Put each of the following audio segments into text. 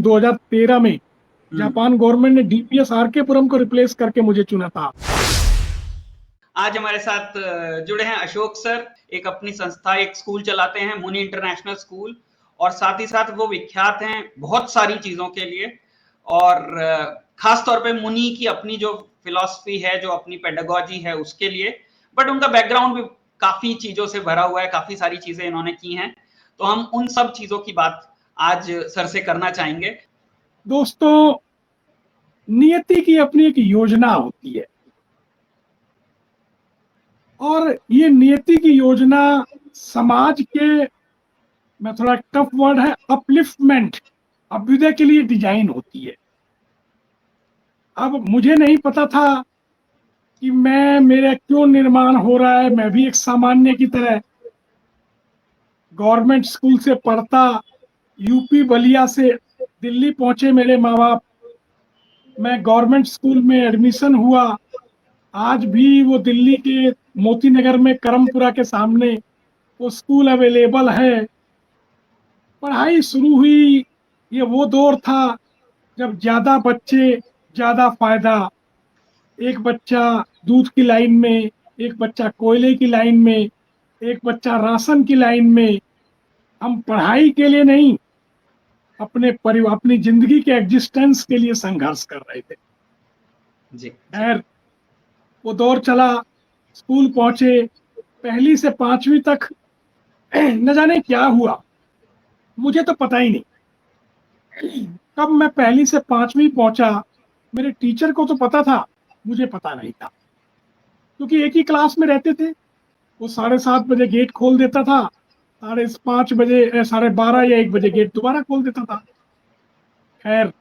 2013 में हम्म। Japan government ने DPS आरके-पुरम को रिप्लेस करके मुझे चुना था। आज हमारे साथ जुड़े हैं अशोक सर, एक अपनी संस्था, एक स्कूल चलाते हैं, मुनि इंटरनेशनल स्कूल, और साथ ही साथ वो विख्यात हैं बहुत सारी चीजों के लिए, और खास तौर पे मुनि की अपनी जो फिलॉसफी है, जो अपनी पेडागॉजी है उसके लिए, बट उनका बैकग्राउंड भी काफी चीजों से भरा हुआ है, काफी सारी चीजें इन्होंने की हैं, तो हम उन सब चीजों की बात आज सर से करना चाहेंगे। दोस्तों, नियति की अपनी एक योजना होती है और ये नियति की योजना समाज के, मैं थोड़ा टफ वर्ड है, अपलिफ्टमेंट, अभ्युदय के लिए डिजाइन होती है। अब मुझे नहीं पता था कि मेरा क्यों निर्माण हो रहा है। मैं भी एक सामान्य की तरह गवर्नमेंट स्कूल से पढ़ता, यूपी बलिया से दिल्ली पहुंचे मेरे माँ बाप। मैं गवर्नमेंट स्कूल में एडमिशन हुआ। आज भी वो दिल्ली के मोती नगर में करमपुरा के सामने वो स्कूल अवेलेबल है। पढ़ाई शुरू हुई। ये वो दौर था जब ज्यादा बच्चे ज्यादा फायदा। एक बच्चा दूध की लाइन में, एक बच्चा कोयले की लाइन में, एक बच्चा राशन की लाइन में। हम पढ़ाई के लिए नहीं, अपने परिवार, अपनी जिंदगी के एग्जिस्टेंस के लिए संघर्ष कर रहे थे। जी। खैर, वो दौर चला, स्कूल पहुंचे, पहली से पांचवी तक न जाने क्या हुआ, मुझे तो पता ही नहीं। कब मैं पहली से पांचवी पहुंचा, मेरे टीचर को तो पता था, मुझे पता नहीं था, क्योंकि एक ही क्लास में रहते थे। वो 7:30 बजे गेट खोल देता था, 5:30 बजे, 12:30 या 1 बजे गेट दोबारा खोल देता था। खैर,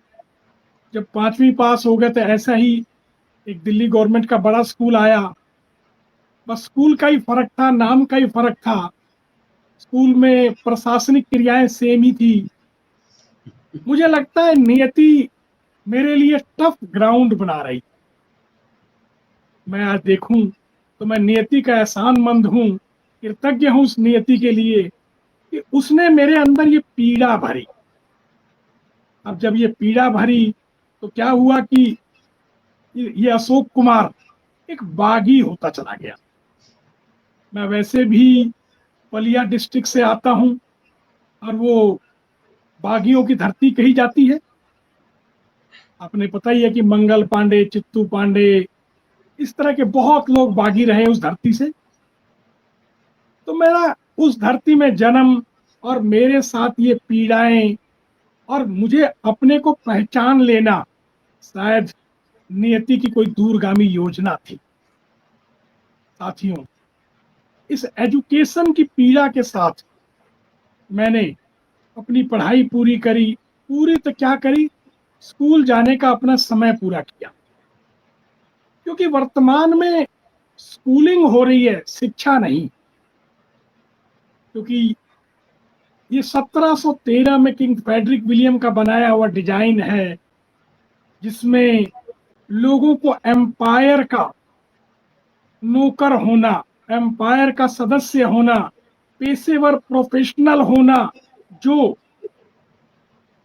जब पांचवी पास हो गए तो ऐसा ही एक दिल्ली गवर्नमेंट का बड़ा स्कूल आया। बस स्कूल का ही फर्क था, नाम का ही फर्क था। स्कूल में प्रशासनिक क्रियाएं सेम ही थी। मुझे लगता है नियति मेरे लिए टफ ग्राउंड बना रही। मैं आज देखूं तो मैं नियति का एहसानमंद हूं, कृतज्ञ हूं उस नियति के लिए कि उसने मेरे अंदर ये पीड़ा भरी। अब जब ये पीड़ा भरी तो क्या हुआ कि ये अशोक कुमार एक बागी होता चला गया। मैं वैसे भी बलिया डिस्ट्रिक्ट से आता हूं और वो बागियों की धरती कही जाती है। आपने पता ही है कि मंगल पांडे, चित्तू पांडे, इस तरह के बहुत लोग बागी रहे उस धरती से। तो मेरा उस धरती में जन्म और मेरे साथ ये पीड़ाएं, और मुझे अपने को पहचान लेना शायद नियति की कोई दूरगामी योजना थी। साथियों, इस एजुकेशन की पीड़ा के साथ मैंने अपनी पढ़ाई पूरी करी। पूरी तो क्या करी, स्कूल जाने का अपना समय पूरा किया, क्योंकि वर्तमान में स्कूलिंग हो रही है, शिक्षा नहीं। क्योंकि ये 1713 में किंग फ्रेडरिक विलियम का बनाया हुआ डिजाइन है, जिसमें लोगों को एम्पायर का नौकर होना, एम्पायर का सदस्य होना, पेशेवर प्रोफेशनल होना, जो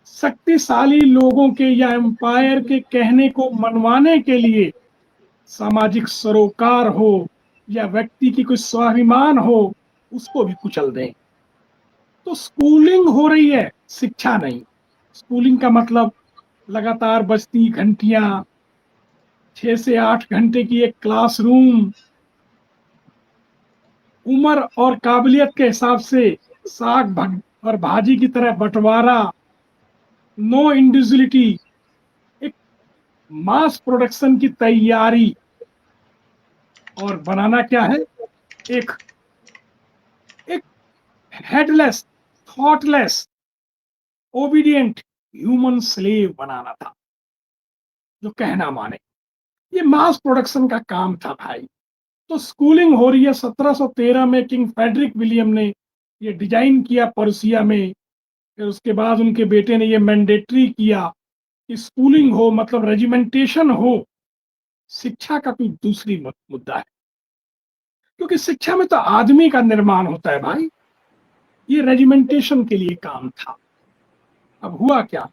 शक्तिशाली लोगों के या एम्पायर के कहने को मनवाने के लिए सामाजिक सरोकार हो या व्यक्ति की कोई स्वाभिमान हो, उसको भी कुचल दें। तो स्कूलिंग हो रही है, शिक्षा नहीं। स्कूलिंग का मतलब लगातार बजती घंटियां, 6 से 8 घंटे की एक क्लासरूम, उम्र और काबिलियत के हिसाब से साग और भाजी की तरह बंटवारा, नो इंडिविजुअलिटी, एक मास प्रोडक्शन की तैयारी, और बनाना क्या है, एक एक headless, thoughtless, obedient human slave बनाना था, जो कहना माने। ये मास प्रोडक्शन का काम था भाई। तो स्कूलिंग हो रही है। 1713 में किंग फ्रेडरिक विलियम ने ये डिजाइन किया पर्सिया में। फिर उसके बाद उनके बेटे ने ये मैंडेटरी किया कि स्कूलिंग हो, मतलब रेजिमेंटेशन हो। शिक्षा का कोई दूसरी मुद्दा है, क्योंकि शिक्षा में तो आदमी का निर्माण होता है भाई। ये रेजिमेंटेशन के लिए काम था। अब हुआ क्या,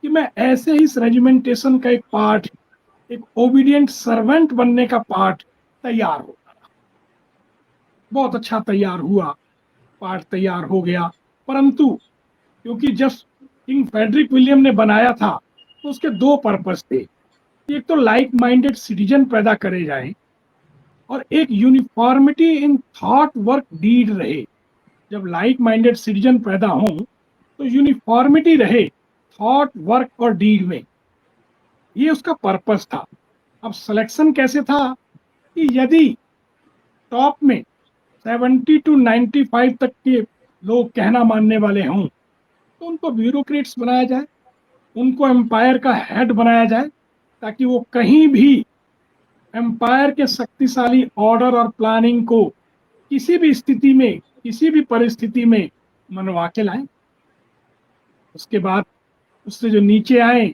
कि मैं ऐसे ही इस रेजिमेंटेशन का एक पार्ट, एक ओबीडियंट सर्वेंट बनने का पार्ट तैयार होता था। बहुत अच्छा तैयार हुआ, पार्ट तैयार हो गया। परंतु क्योंकि जब किंग फ्रेडरिक विलियम ने बनाया था तो उसके दो पर्पस थे। एक तो लाइक माइंडेड सिटीजन पैदा करे जाए और एक uniformity in thought work deed रहे। जब लाइक माइंडेड सिटीजन पैदा हो तो यूनिफॉर्मिटी रहे थॉट वर्क और डीड में, ये उसका पर्पस था। अब सिलेक्शन कैसे था कि यदि टॉप में 70 to 95 तक के लोग कहना मानने वाले हों तो उनको ब्यूरोक्रेट्स बनाया जाए, उनको एम्पायर का हेड बनाया जाए, ताकि वो कहीं भी एम्पायर के शक्तिशाली ऑर्डर और प्लानिंग को किसी भी स्थिति में, किसी भी परिस्थिति में मनवा के लाएं। उसके बाद उससे जो नीचे आए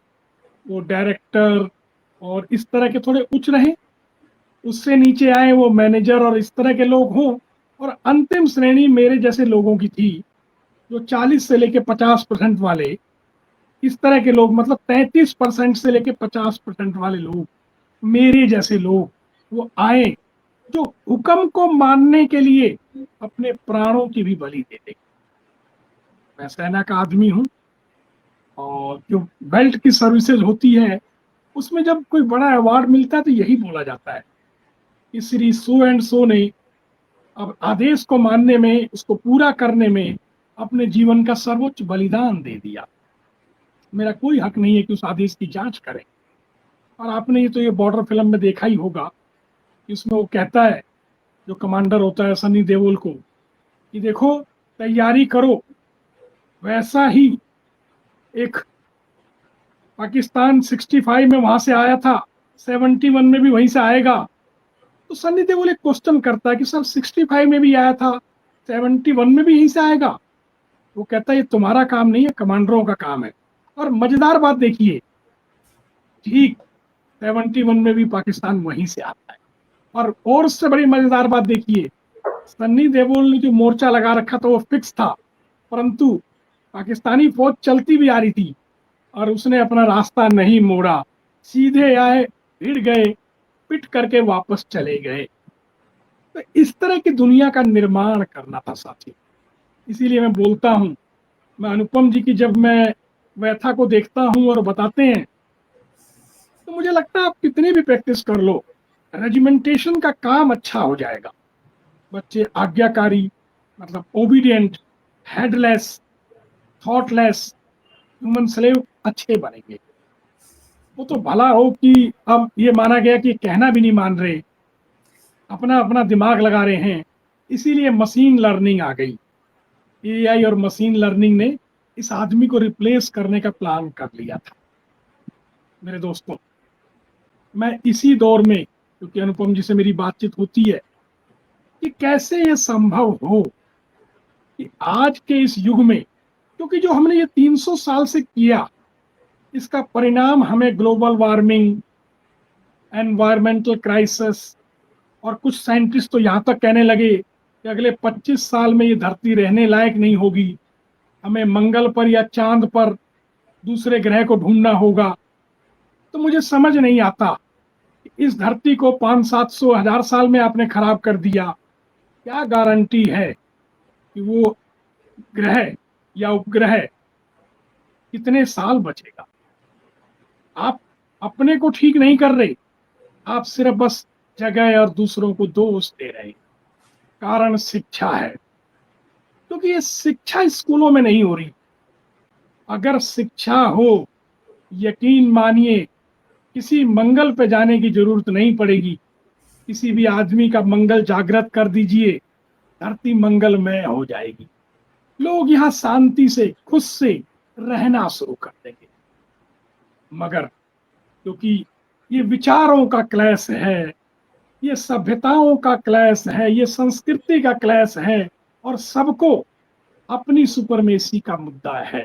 वो डायरेक्टर और इस तरह के थोड़े उच्च रहे, उससे नीचे आए वो मैनेजर और इस तरह के लोग हों, और अंतिम श्रेणी मेरे जैसे लोगों की थी जो 40 से लेके 50% वाले, इस तरह के लोग, मतलब 33% से लेके 50% वाले लोग, मेरे जैसे लोग वो आए जो हुक्म को मानने के लिए अपने प्राणों की भी बलि दे देंगे। मैं सेना का आदमी हूँ और जो बेल्ट की सर्विसेज होती है उसमें जब कोई बड़ा अवार्ड मिलता है तो यही बोला जाता है कि श्री सो एंड सो ने अब आदेश को मानने में, उसको पूरा करने में अपने जीवन का सर्वोच्च बलिदान दे दिया। मेरा कोई हक नहीं है कि उस आदेश की जांच करें। और आपने ये बॉर्डर फिल्म में देखा ही होगा कि उसमें वो कहता है, जो कमांडर होता है सनी देओल को, कि देखो तैयारी करो, वैसा ही एक पाकिस्तान 65 में वहां से आया था, 71 में भी वहीं से आएगा। तो सनी देओल एक क्वेश्चन करता है कि सर 65 में भी आया था, 71 में भी यहीं से आएगा? वो कहता है ये तुम्हारा काम नहीं है, कमांडरों का काम है। और मजेदार बात देखिए, ठीक 71 में भी पाकिस्तान वहीं से आता है। और उससे बड़ी मजेदार बात देखिए, सन्नी देओल ने जो मोर्चा लगा रखा था वो फिक्स था, परंतु पाकिस्तानी फौज चलती भी आ रही थी और उसने अपना रास्ता नहीं मोड़ा, सीधे आए, भिड़ गए, पिट करके वापस चले गए। तो इस तरह की दुनिया का निर्माण करना था साथी। इसीलिए मैं बोलता हूँ, मैं अनुपम जी की जब मैं व्यथा को देखता हूँ और बताते हैं तो मुझे लगता है आप कितनी भी प्रैक्टिस कर लो, रेजिमेंटेशन का काम अच्छा हो जाएगा। बच्चे आज्ञाकारी, मतलब obedient, headless, thoughtless human slave अच्छे बनेंगे। वो तो भला हो कि अब ये माना गया कि कहना भी नहीं मान रहे, अपना अपना दिमाग लगा रहे हैं, इसीलिए मशीन लर्निंग आ गई। एआई और मशीन लर्निंग ने इस आदमी को रिप्लेस करने का प्लान कर लिया था। मेरे दोस्तों, मैं इसी दौर में, क्योंकि अनुपम जी से मेरी बातचीत होती है, कि कैसे ये संभव हो कि आज के इस युग में, क्योंकि जो हमने ये 300 साल से किया, इसका परिणाम हमें ग्लोबल वार्मिंग, एनवायरमेंटल क्राइसिस, और कुछ साइंटिस्ट तो यहाँ तक कहने लगे कि अगले 25 साल में ये धरती रहने लायक नहीं होगी, हमें मंगल पर या चांद पर दूसरे ग्रह को ढूंढना होगा। तो मुझे समझ नहीं आता कि इस धरती को 500-700-1000 साल में आपने खराब कर दिया, क्या गारंटी है कि वो ग्रह या उपग्रह कितने साल बचेगा? आप अपने को ठीक नहीं कर रहे, आप सिर्फ बस जगह और दूसरों को दोष दे रहे। कारण शिक्षा है, क्योंकि ये शिक्षा स्कूलों में नहीं हो रही। अगर शिक्षा हो, यकीन मानिए किसी मंगल पे जाने की जरूरत नहीं पड़ेगी। किसी भी आदमी का मंगल जागृत कर दीजिए, धरती मंगलमय हो जाएगी। लोग यहाँ शांति से, खुश से रहना शुरू कर देंगे। मगर क्योंकि ये विचारों का क्लैश है, ये सभ्यताओं का क्लैश है, ये संस्कृति का क्लैश है, और सबको अपनी सुपरमेसी का मुद्दा है।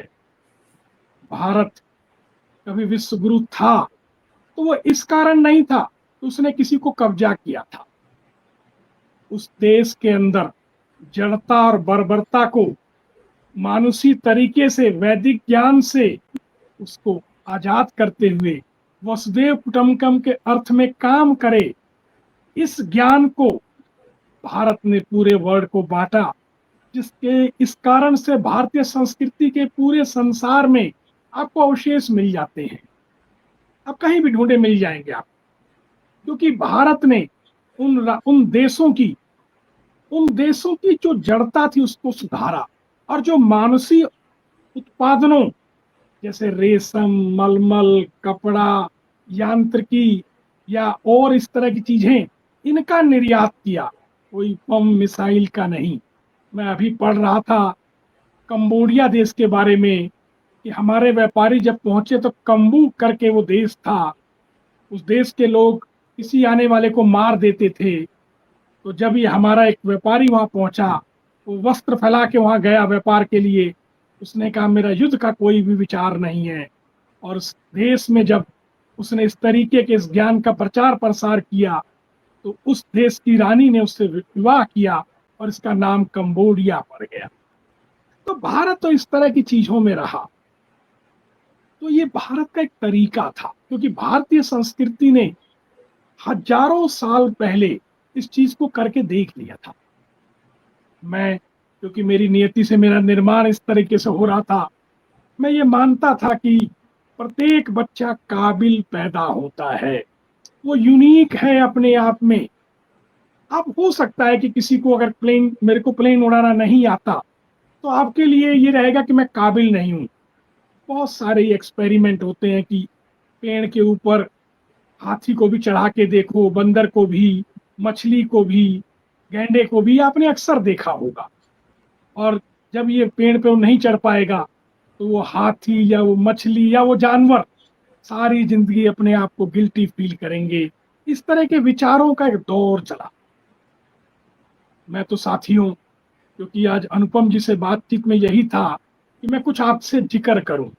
भारत कभी विश्व गुरु था तो वो इस कारण नहीं था कि उसने किसी को कब्जा किया था। उस देश के अंदर जड़ता और बर्बरता को मानुषी तरीके से, वैदिक ज्ञान से उसको आजाद करते हुए वसुदेव कुटुंबकम के अर्थ में काम करे, इस ज्ञान को भारत ने पूरे वर्ल्ड को बांटा, जिसके इस कारण से भारतीय संस्कृति के पूरे संसार में आपको अवशेष मिल जाते हैं। आप कहीं भी ढूंढे मिल जाएंगे आप, क्योंकि भारत ने उन देशों की जो जड़ता थी उसको सुधारा, और जो मानसी उत्पादनों जैसे रेशम, मलमल, कपड़ा, यांत्रिकी या और इस तरह की चीजें, इनका निर्यात किया, कोई बम मिसाइल का नहीं। मैं अभी पढ़ रहा था कंबोडिया देश के बारे में कि हमारे व्यापारी जब पहुंचे तो कम्बू करके वो देश था, उस देश के लोग किसी आने वाले को मार देते थे। तो जब ये हमारा एक व्यापारी वहां पहुंचा, वो वस्त्र फैला के वहां गया व्यापार के लिए, उसने कहा मेरा युद्ध का कोई भी विचार नहीं है। और उस देश में जब उसने इस तरीके के इस ज्ञान का प्रचार प्रसार किया तो उस देश की रानी ने उससे विवाह किया और इसका नाम कंबोडिया पड़ गया। तो भारत तो इस तरह की चीजों में रहा। तो ये भारत का एक तरीका था, क्योंकि भारतीय संस्कृति ने हजारों साल पहले इस चीज को करके देख लिया था। मैं, क्योंकि मेरी नियति से मेरा निर्माण इस तरीके से हो रहा था, मैं ये मानता था कि प्रत्येक बच्चा काबिल पैदा होता है, वो यूनिक है अपने आप में। अब हो सकता है कि किसी को अगर मेरे को प्लेन उड़ाना नहीं आता तो आपके लिए ये रहेगा कि मैं काबिल नहीं हूँ। बहुत सारे एक्सपेरिमेंट होते हैं कि पेड़ के ऊपर हाथी को भी चढ़ा के देखो, बंदर को भी, मछली को भी, गैंडे को भी, आपने अक्सर देखा होगा। और जब ये पेड़ पे वो नहीं चढ़ पाएगा तो वो हाथी या वो मछली या वो जानवर सारी जिंदगी अपने आप को गिल्टी फील करेंगे। इस तरह के विचारों का एक दौर चला। मैं तो साथियों, क्योंकि आज अनुपम जी से बातचीत में यही था कि मैं कुछ आपसे जिक्र करूं,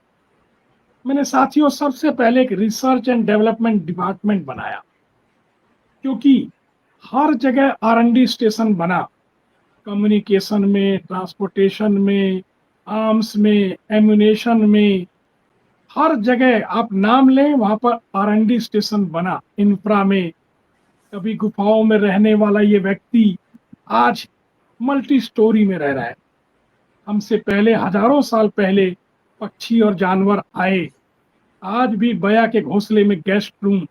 मैंने साथियों सबसे पहले एक रिसर्च एंड डेवलपमेंट डिपार्टमेंट बनाया, क्योंकि हर जगह R&D स्टेशन बना, कम्युनिकेशन में, ट्रांसपोर्टेशन में, आर्म्स में, एम्यूनेशन में, हर जगह आप नाम लें वहां पर R&D स्टेशन बना। इंफ्रा में, कभी गुफाओं में रहने वाला ये व्यक्ति आज मल्टी स्टोरी में रह रहा है। हमसे पहले हजारों साल पहले पक्षी और जानवर आए। आज भी बया के घोंसले में गेस्ट रूम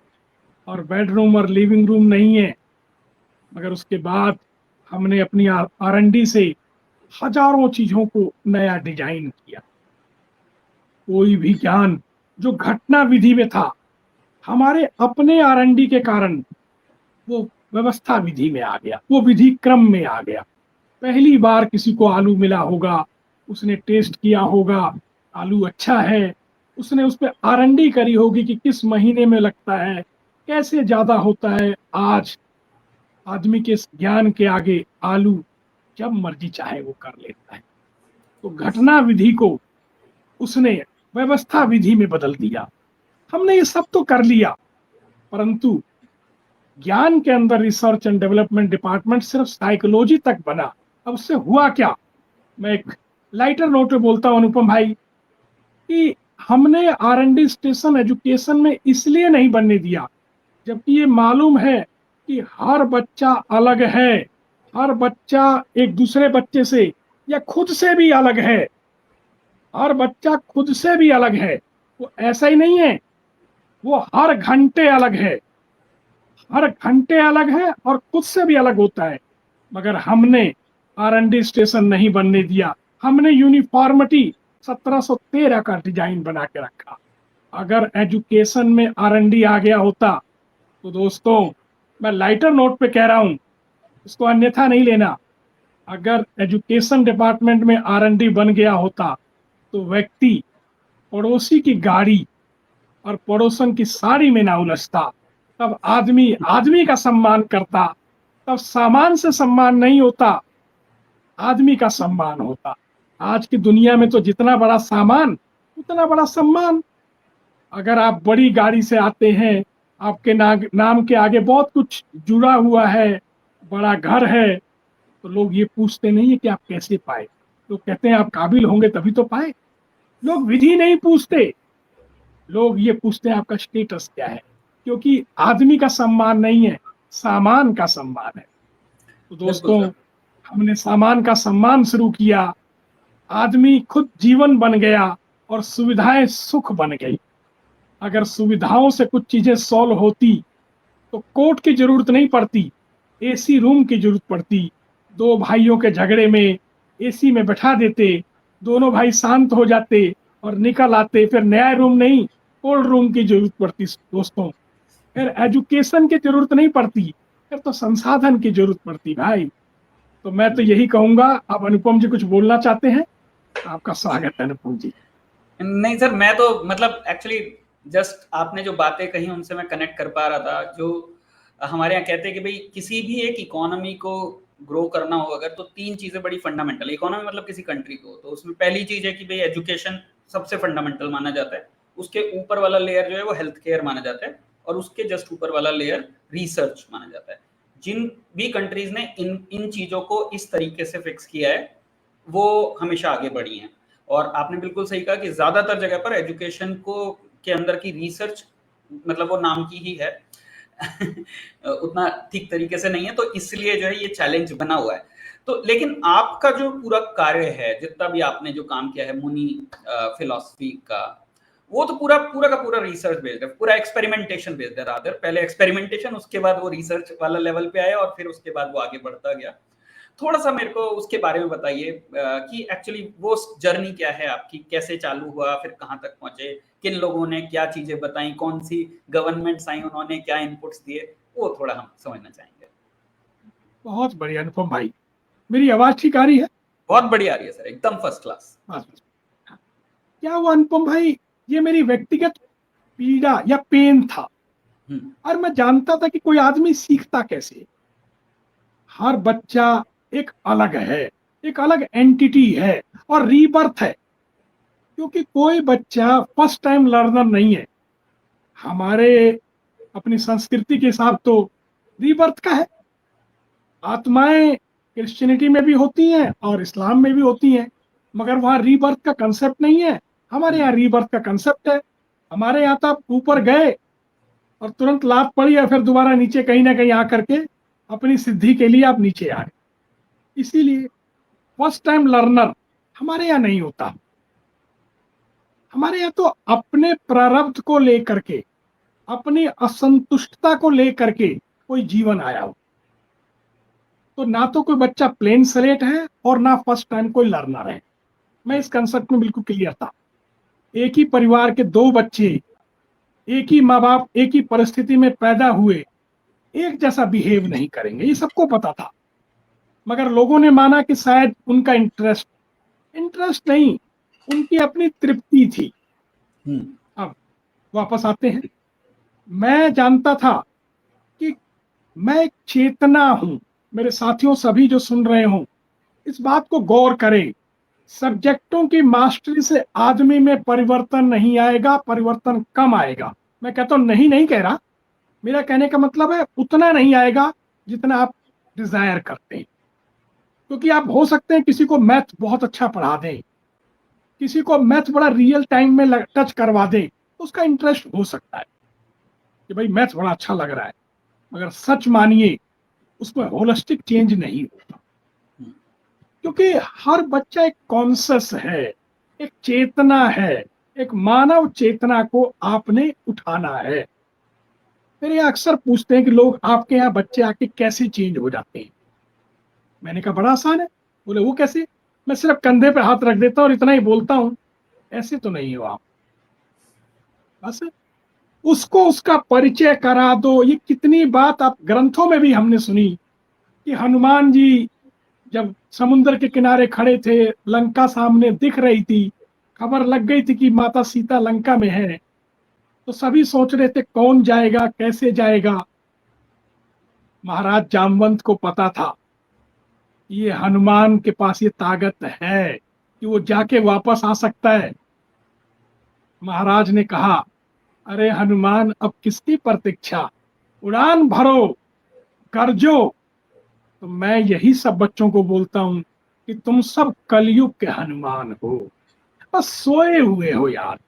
और बेडरूम और लिविंग रूम नहीं है, मगर उसके बाद हमने अपनी R&D से हजारों चीजों को नया डिजाइन किया। कोई भी ज्ञान जो घटना विधि में था, हमारे अपने R&D के कारण वो व्यवस्था विधि में आ गया, वो विधि क्रम में आ गया। पहली बार किसी को आलू मिला होगा, उसने टेस्ट किया होगा, आलू अच्छा है, उसने उस पर R&D करी होगी कि किस महीने में लगता है, कैसे ज्यादा होता है। आज आदमी के ज्ञान के आगे आलू जब मर्जी चाहे वो कर लेता है। तो घटना विधि को उसने व्यवस्था विधि में बदल दिया। हमने ये सब तो कर लिया, परंतु ज्ञान के अंदर रिसर्च एंड डेवलपमेंट डिपार्टमेंट सिर्फ साइकोलॉजी तक बना। अब उससे हुआ क्या, मैं एक लाइटर नोट पे बोलता हूं अनुपम भाई, कि हमने R&D स्टेशन एजुकेशन में इसलिए नहीं बनने दिया, जबकि ये मालूम है कि हर बच्चा अलग है, हर बच्चा एक दूसरे बच्चे से या खुद से भी अलग है, हर बच्चा खुद से भी अलग है। वो ऐसा ही नहीं है, वो हर घंटे अलग है, हर घंटे अलग है और खुद से भी अलग होता है। मगर हमने R&D स्टेशन नहीं बनने दिया, हमने यूनिफॉर्मिटी 1713 का डिजाइन बना के रखा। अगर एजुकेशन में R&D आ गया होता तो दोस्तों, मैं लाइटर नोट पे कह रहा हूं, इसको अन्यथा नहीं लेना, अगर एजुकेशन डिपार्टमेंट में R&D बन गया होता तो व्यक्ति पड़ोसी की गाड़ी और पड़ोसन की साड़ी में ना उलझता, तब आदमी आदमी का सम्मान करता, तब सामान से सम्मान नहीं होता, आदमी का सम्मान होता। आज की दुनिया में तो जितना बड़ा सामान उतना बड़ा सम्मान। अगर आप बड़ी गाड़ी से आते हैं, आपके नाम के आगे बहुत कुछ जुड़ा हुआ है, बड़ा घर है, तो लोग ये पूछते नहीं है कि आप कैसे पाए, लोग कहते हैं आप काबिल होंगे तभी तो पाए। लोग विधि नहीं पूछते, लोग ये पूछते हैं आपका स्टेटस क्या है, क्योंकि आदमी का सम्मान नहीं है, सामान का सम्मान है। तो बिल्कुल दोस्तों, सर। हमने सामान का सम्मान शुरू किया, आदमी खुद जीवन बन गया और सुविधाएं सुख बन गई। अगर सुविधाओं से कुछ चीजें सॉल्व होती तो कोर्ट की जरूरत नहीं पड़ती, एसी रूम की जरूरत पड़ती। दो भाइयों के झगड़े में एसी में बैठा देते, दोनों भाई शांत हो जाते और निकल आते। फिर न्याय रूम नहीं, कोर्ट रूम की जरूरत पड़ती दोस्तों। फिर एजुकेशन की जरूरत नहीं पड़ती, फिर तो संसाधन की जरूरत पड़ती भाई। तो मैं तो यही कहूंगा। अब अनुपम जी कुछ बोलना चाहते हैं? आपका स्वागत है अनुपम जी। नहीं सर, मैं तो मतलब एक्चुअली जस्ट आपने जो बातें कही उनसे मैं कनेक्ट कर पा रहा था। जो हमारे यहाँ कहते हैं कि भाई किसी भी एक इकोनॉमी को ग्रो करना हो अगर, तो 3 चीजें बड़ी फंडामेंटल। इकोनॉमी मतलब किसी कंट्री को, तो उसमें पहली चीज है कि भाई एजुकेशन सबसे फंडामेंटल माना जाता है। उसके ऊपर वाला लेयर जो है वो हेल्थ केयर माना जाता है, और उसके जस्ट ऊपर वाला लेयर रिसर्च माना जाता है। जिन भी कंट्रीज ने इन इन चीजों को इस तरीके से फिक्स किया है वो हमेशा आगे बढ़ी हैं। और आपने बिल्कुल सही कहा कि ज्यादातर जगह पर एजुकेशन को के अंदर की रिसर्च मतलब वो नाम की ही है उतना ठीक तरीके से नहीं है, तो इसलिए जो है ये चैलेंज बना हुआ है। तो लेकिन आपका जो पूरा कार्य है, जितना भी आपने जो काम किया है मुनि फिलॉसफी का, वो तो पूरा पूरा का पूरा रिसर्च बेस्ड है, पूरा एक्सपेरिमेंटेशन बेस्ड है। रादर पहले एक्सपेरिमेंटेशन, उसके बाद वो रिसर्च वाला लेवल पे आया, और फिर उसके बाद वो आगे बढ़ता गया। थोड़ा सा मेरे को उसके बारे में बताइए कि एक्चुअली वो जर्नी क्या है आपकी, कैसे चालू हुआ, फिर कहाँ तक पहुंचे, किन लोगों ने क्या चीजें बताई, कौन सी गवर्नमेंट्स आई, उन्होंने क्या इनपुट्स दिए, वो थोड़ा हम समझना चाहेंगे। बहुत बढ़िया अनुपम भाई। मेरी आवाज ठीक आ रही है? बहुत बढ़िया आ रही है सर, एकदम फर्स्ट क्लास। बस। क्या हुआ अनुपम भाई, ये मेरी व्यक्तिगत पीड़ा या पेन था। और मैं जानता था कि कोई आदमी सीखता कैसे। हर बच्चा एक अलग है, एक अलग एंटिटी है और रीबर्थ है, क्योंकि कोई बच्चा फर्स्ट टाइम लर्नर नहीं है। हमारे अपनी संस्कृति के हिसाब तो रीबर्थ का है। आत्माएं क्रिश्चियनिटी में भी होती हैं और इस्लाम में भी होती हैं, मगर वहाँ रीबर्थ का कंसेप्ट नहीं है। हमारे यहाँ रीबर्थ का कंसेप्ट है। हमारे यहाँ तो आप ऊपर गए और तुरंत लात पड़ी और फिर दोबारा नीचे कहीं ना कहीं आकर के अपनी सिद्धि के लिए आप नीचे आ गए। इसीलिए फर्स्ट टाइम लर्नर हमारे यहाँ नहीं होता। हमारे यहाँ तो अपने प्रारब्ध को लेकर के, अपनी असंतुष्टता को लेकर के कोई जीवन आया हो। तो ना तो कोई बच्चा प्लेन स्लेट है और ना फर्स्ट टाइम कोई लर्नर है। मैं इस कंसेप्ट में बिल्कुल क्लियर था। एक ही परिवार के दो बच्चे, एक ही माँ बाप, एक ही परिस्थिति में पैदा हुए, एक जैसा बिहेव नहीं करेंगे, ये सबको पता था। मगर लोगों ने माना कि शायद उनका इंटरेस्ट इंटरेस्ट नहीं, उनकी अपनी तृप्ति थी। अब वापस आते हैं। मैं जानता था कि मैं एक चेतना हूं। मेरे साथियों सभी जो सुन रहे हो, इस बात को गौर करें। सब्जेक्टों की मास्टरी से आदमी में परिवर्तन नहीं आएगा, परिवर्तन कम आएगा। मैं कहता हूं, नहीं नहीं कह रहा, मेरा कहने का मतलब है उतना नहीं आएगा जितना आप डिजायर करते हैं। क्योंकि आप हो सकते हैं किसी को मैथ बहुत अच्छा पढ़ा दें, किसी को मैथ बड़ा रियल टाइम में टच करवा दें, तो उसका इंटरेस्ट हो सकता है कि भाई मैथ बड़ा अच्छा लग रहा है। मगर सच मानिए, उसमें होलिस्टिक चेंज नहीं होता। क्योंकि हर बच्चा एक कॉन्सियस है, एक चेतना है, एक मानव चेतना को आपने उठाना है। फिर ये अक्सर पूछते हैं कि लोग आपके यहाँ बच्चे आके कैसे चेंज हो जाते हैं। मैंने कहा बड़ा आसान है। बोले वो कैसे? मैं सिर्फ कंधे पे हाथ रख देता हूँ और इतना ही बोलता हूँ। ऐसे तो नहीं हो आप। बस उसको उसका परिचय करा दो। ये कितनी बात आप ग्रंथों में भी हमने सुनी कि हनुमान जी जब समुद्र के किनारे खड़े थे, लंका सामने दिख रही थी, खबर लग गई थी कि माता सीता लंका में है, तो सभी सोच रहे थे कौन जाएगा, कैसे जाएगा। महाराज जामवंत को पता था ये हनुमान के पास ये ताकत है कि वो जाके वापस आ सकता है। महाराज ने कहा, अरे हनुमान, अब किसकी प्रतीक्षा, उड़ान भरो, गरजो। तो मैं यही सब बच्चों को बोलता हूं कि तुम सब कलयुग के हनुमान हो, बस सोए हुए हो यार।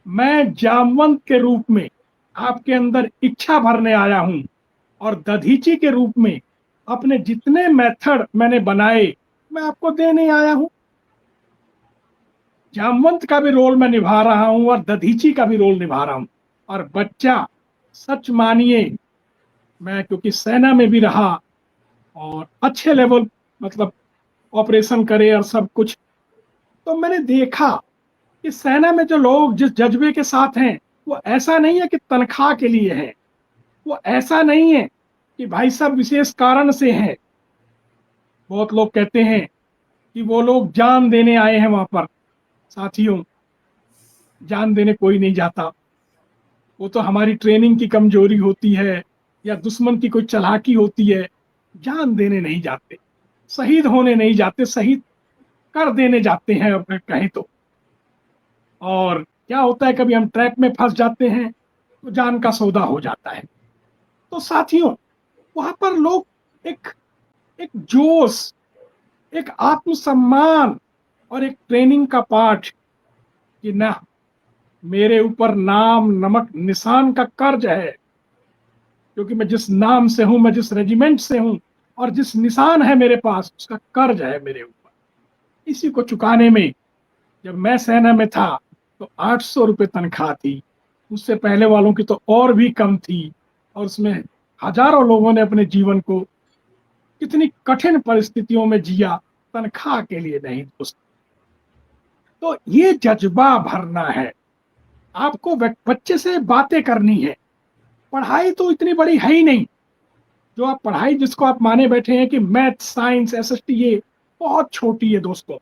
मैं जामवंत के रूप में आपके अंदर इच्छा भरने आया हूं और दधीची के रूप में अपने जितने मेथड मैंने बनाए मैं आपको देने आया हूं। जामवंत का भी रोल मैं निभा रहा हूं और दधीची का भी रोल निभा रहा हूं। और बच्चा, सच मानिए, मैं क्योंकि सेना में भी रहा और अच्छे लेवल मतलब ऑपरेशन करे और सब कुछ, तो मैंने देखा कि सेना में जो लोग जिस जज्बे के साथ हैं वो ऐसा नहीं है कि तनख्वाह के लिए है, वो ऐसा नहीं है कि भाई साहब विशेष कारण से है। बहुत लोग कहते हैं कि वो लोग जान देने आए हैं वहां पर। साथियों, जान देने कोई नहीं जाता, वो तो हमारी ट्रेनिंग की कमजोरी होती है या दुश्मन की कोई चालाकी होती है। जान देने नहीं जाते, शहीद होने नहीं जाते, शहीद कर देने जाते हैं अगर कहें तो। और क्या होता है, कभी हम ट्रैप में फंस जाते हैं तो जान का सौदा हो जाता है। तो साथियों, वहां पर लोग एक एक जोश, एक आत्मसम्मान और एक ट्रेनिंग का पाठ कि ना, मेरे ऊपर नाम नमक निशान का कर्ज है, क्योंकि मैं जिस नाम से हूं, मैं जिस रेजिमेंट से हूं और जिस निशान है मेरे पास, उसका कर्ज है मेरे ऊपर। इसी को चुकाने में जब मैं सेना में था तो 800 रुपये तनख्वाह थी, उससे पहले वालों की तो और भी कम थी। और उसमें हजारों लोगों ने अपने जीवन को कितनी कठिन परिस्थितियों में जिया, तनख्वाह के लिए नहीं दोस्त। तो ये जज्बा भरना है आपको, बच्चे से बातें करनी है। पढ़ाई तो इतनी बड़ी है ही नहीं, जो आप पढ़ाई जिसको आप माने बैठे हैं कि मैथ साइंस एसएसटी, ये बहुत छोटी है दोस्तों।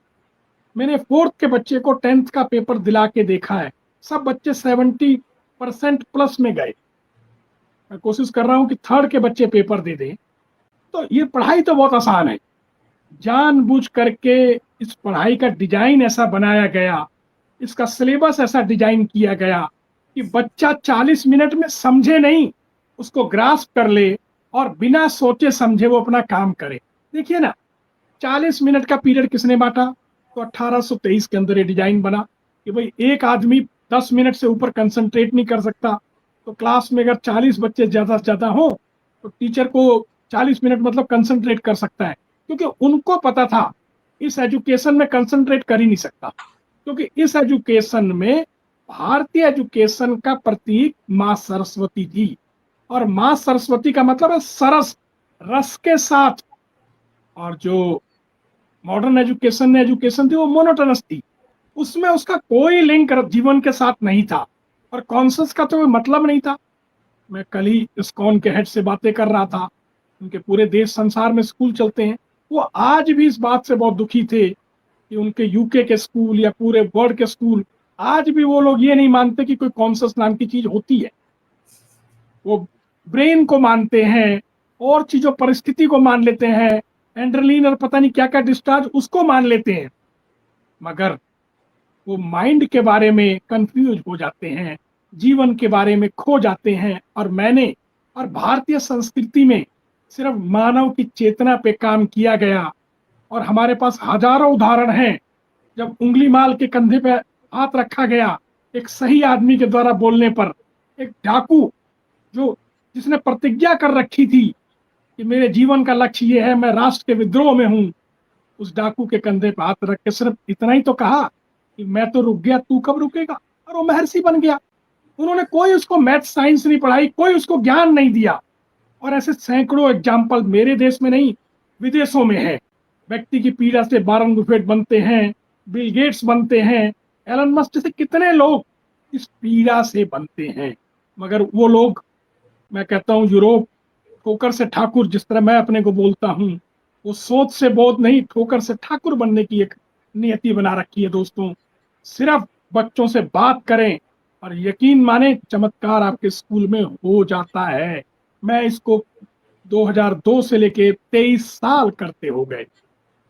मैंने 4th के बच्चे को 10th का पेपर दिला के देखा है, सब बच्चे 70% प्लस में गए। मैं कोशिश कर रहा हूं कि 3rd के बच्चे पेपर दे दें। तो ये पढ़ाई तो बहुत आसान है। जानबूझ करके इस पढ़ाई का डिजाइन ऐसा बनाया गया, इसका सिलेबस ऐसा डिजाइन किया गया कि बच्चा 40 मिनट में समझे नहीं, उसको ग्रास्प कर ले और बिना सोचे समझे वो अपना काम करे। देखिए ना, 40 मिनट का पीरियड किसने बांटा? तो 1823 के अंदर ये डिजाइन बना कि भाई एक आदमी 10 मिनट से ऊपर कंसंट्रेट नहीं कर सकता। तो क्लास में अगर 40 बच्चे ज्यादा से ज्यादा हो तो टीचर को 40 मिनट मतलब कंसंट्रेट कर सकता है, क्योंकि उनको पता था इस एजुकेशन में कंसंट्रेट कर ही नहीं सकता। क्योंकि इस एजुकेशन में भारतीय एजुकेशन का प्रतीक माँ सरस्वती थी। और माँ सरस्वती का मतलब है सरस, रस के साथ। और जो मॉडर्न एजुकेशन थी वो मोनोटोनस थी, उसमें उसका कोई लिंक जीवन के साथ नहीं था और कॉन्शस का तो कोई मतलब नहीं था। मैं कल ही इस्कॉन के हेड से बातें कर रहा था, उनके पूरे देश संसार में स्कूल चलते हैं। वो आज भी इस बात से बहुत दुखी थे कि उनके यूके के स्कूल या पूरे वर्ल्ड के स्कूल, आज भी वो लोग ये नहीं मानते कि कोई कॉन्शस नाम की चीज होती है। वो ब्रेन को मानते हैं और चीजों परिस्थिति को मान लेते हैं, एंड्रेलिन और पता नहीं क्या क्या डिस्चार्ज उसको मान लेते हैं, मगर वो माइंड के बारे में कंफ्यूज हो जाते हैं, जीवन के बारे में खो जाते हैं। और मैंने और भारतीय संस्कृति में सिर्फ मानव की चेतना पे काम किया गया। और हमारे पास हजारों उदाहरण हैं, जब उंगली माल के कंधे पे हाथ रखा गया एक सही आदमी के द्वारा बोलने पर, एक डाकू जो जिसने प्रतिज्ञा कर रखी थी कि मेरे जीवन का लक्ष्य ये है, मैं राष्ट्र के विद्रोह में हूं, उस डाकू के कंधे पर हाथ रख के सिर्फ इतना ही तो कहा कि मैं तो रुक गया, तू कब रुकेगा, और वो महर्षि बन गया। उन्होंने कोई उसको मैथ साइंस नहीं पढ़ाई, कोई उसको ज्ञान नहीं दिया। और ऐसे सैकड़ों एग्जाम्पल मेरे देश में नहीं, विदेशों में है। व्यक्ति की पीड़ा से वारेन बफेट बनते हैं, बिल गेट्स बनते हैं, एलन मस्क जैसे कितने लोग इस पीड़ा से बनते हैं। मगर वो लोग, मैं कहता हूँ यूरोप, ठोकर से ठाकुर, जिस तरह मैं अपने को बोलता हूँ, वो सोच से बोध नहीं, ठोकर से ठाकुर बनने की एक नियति बना रखी है दोस्तों। सिर्फ बच्चों से बात करें और यकीन माने चमत्कार आपके स्कूल में हो जाता है। मैं इसको 2002 से लेके 23 साल करते हो गए।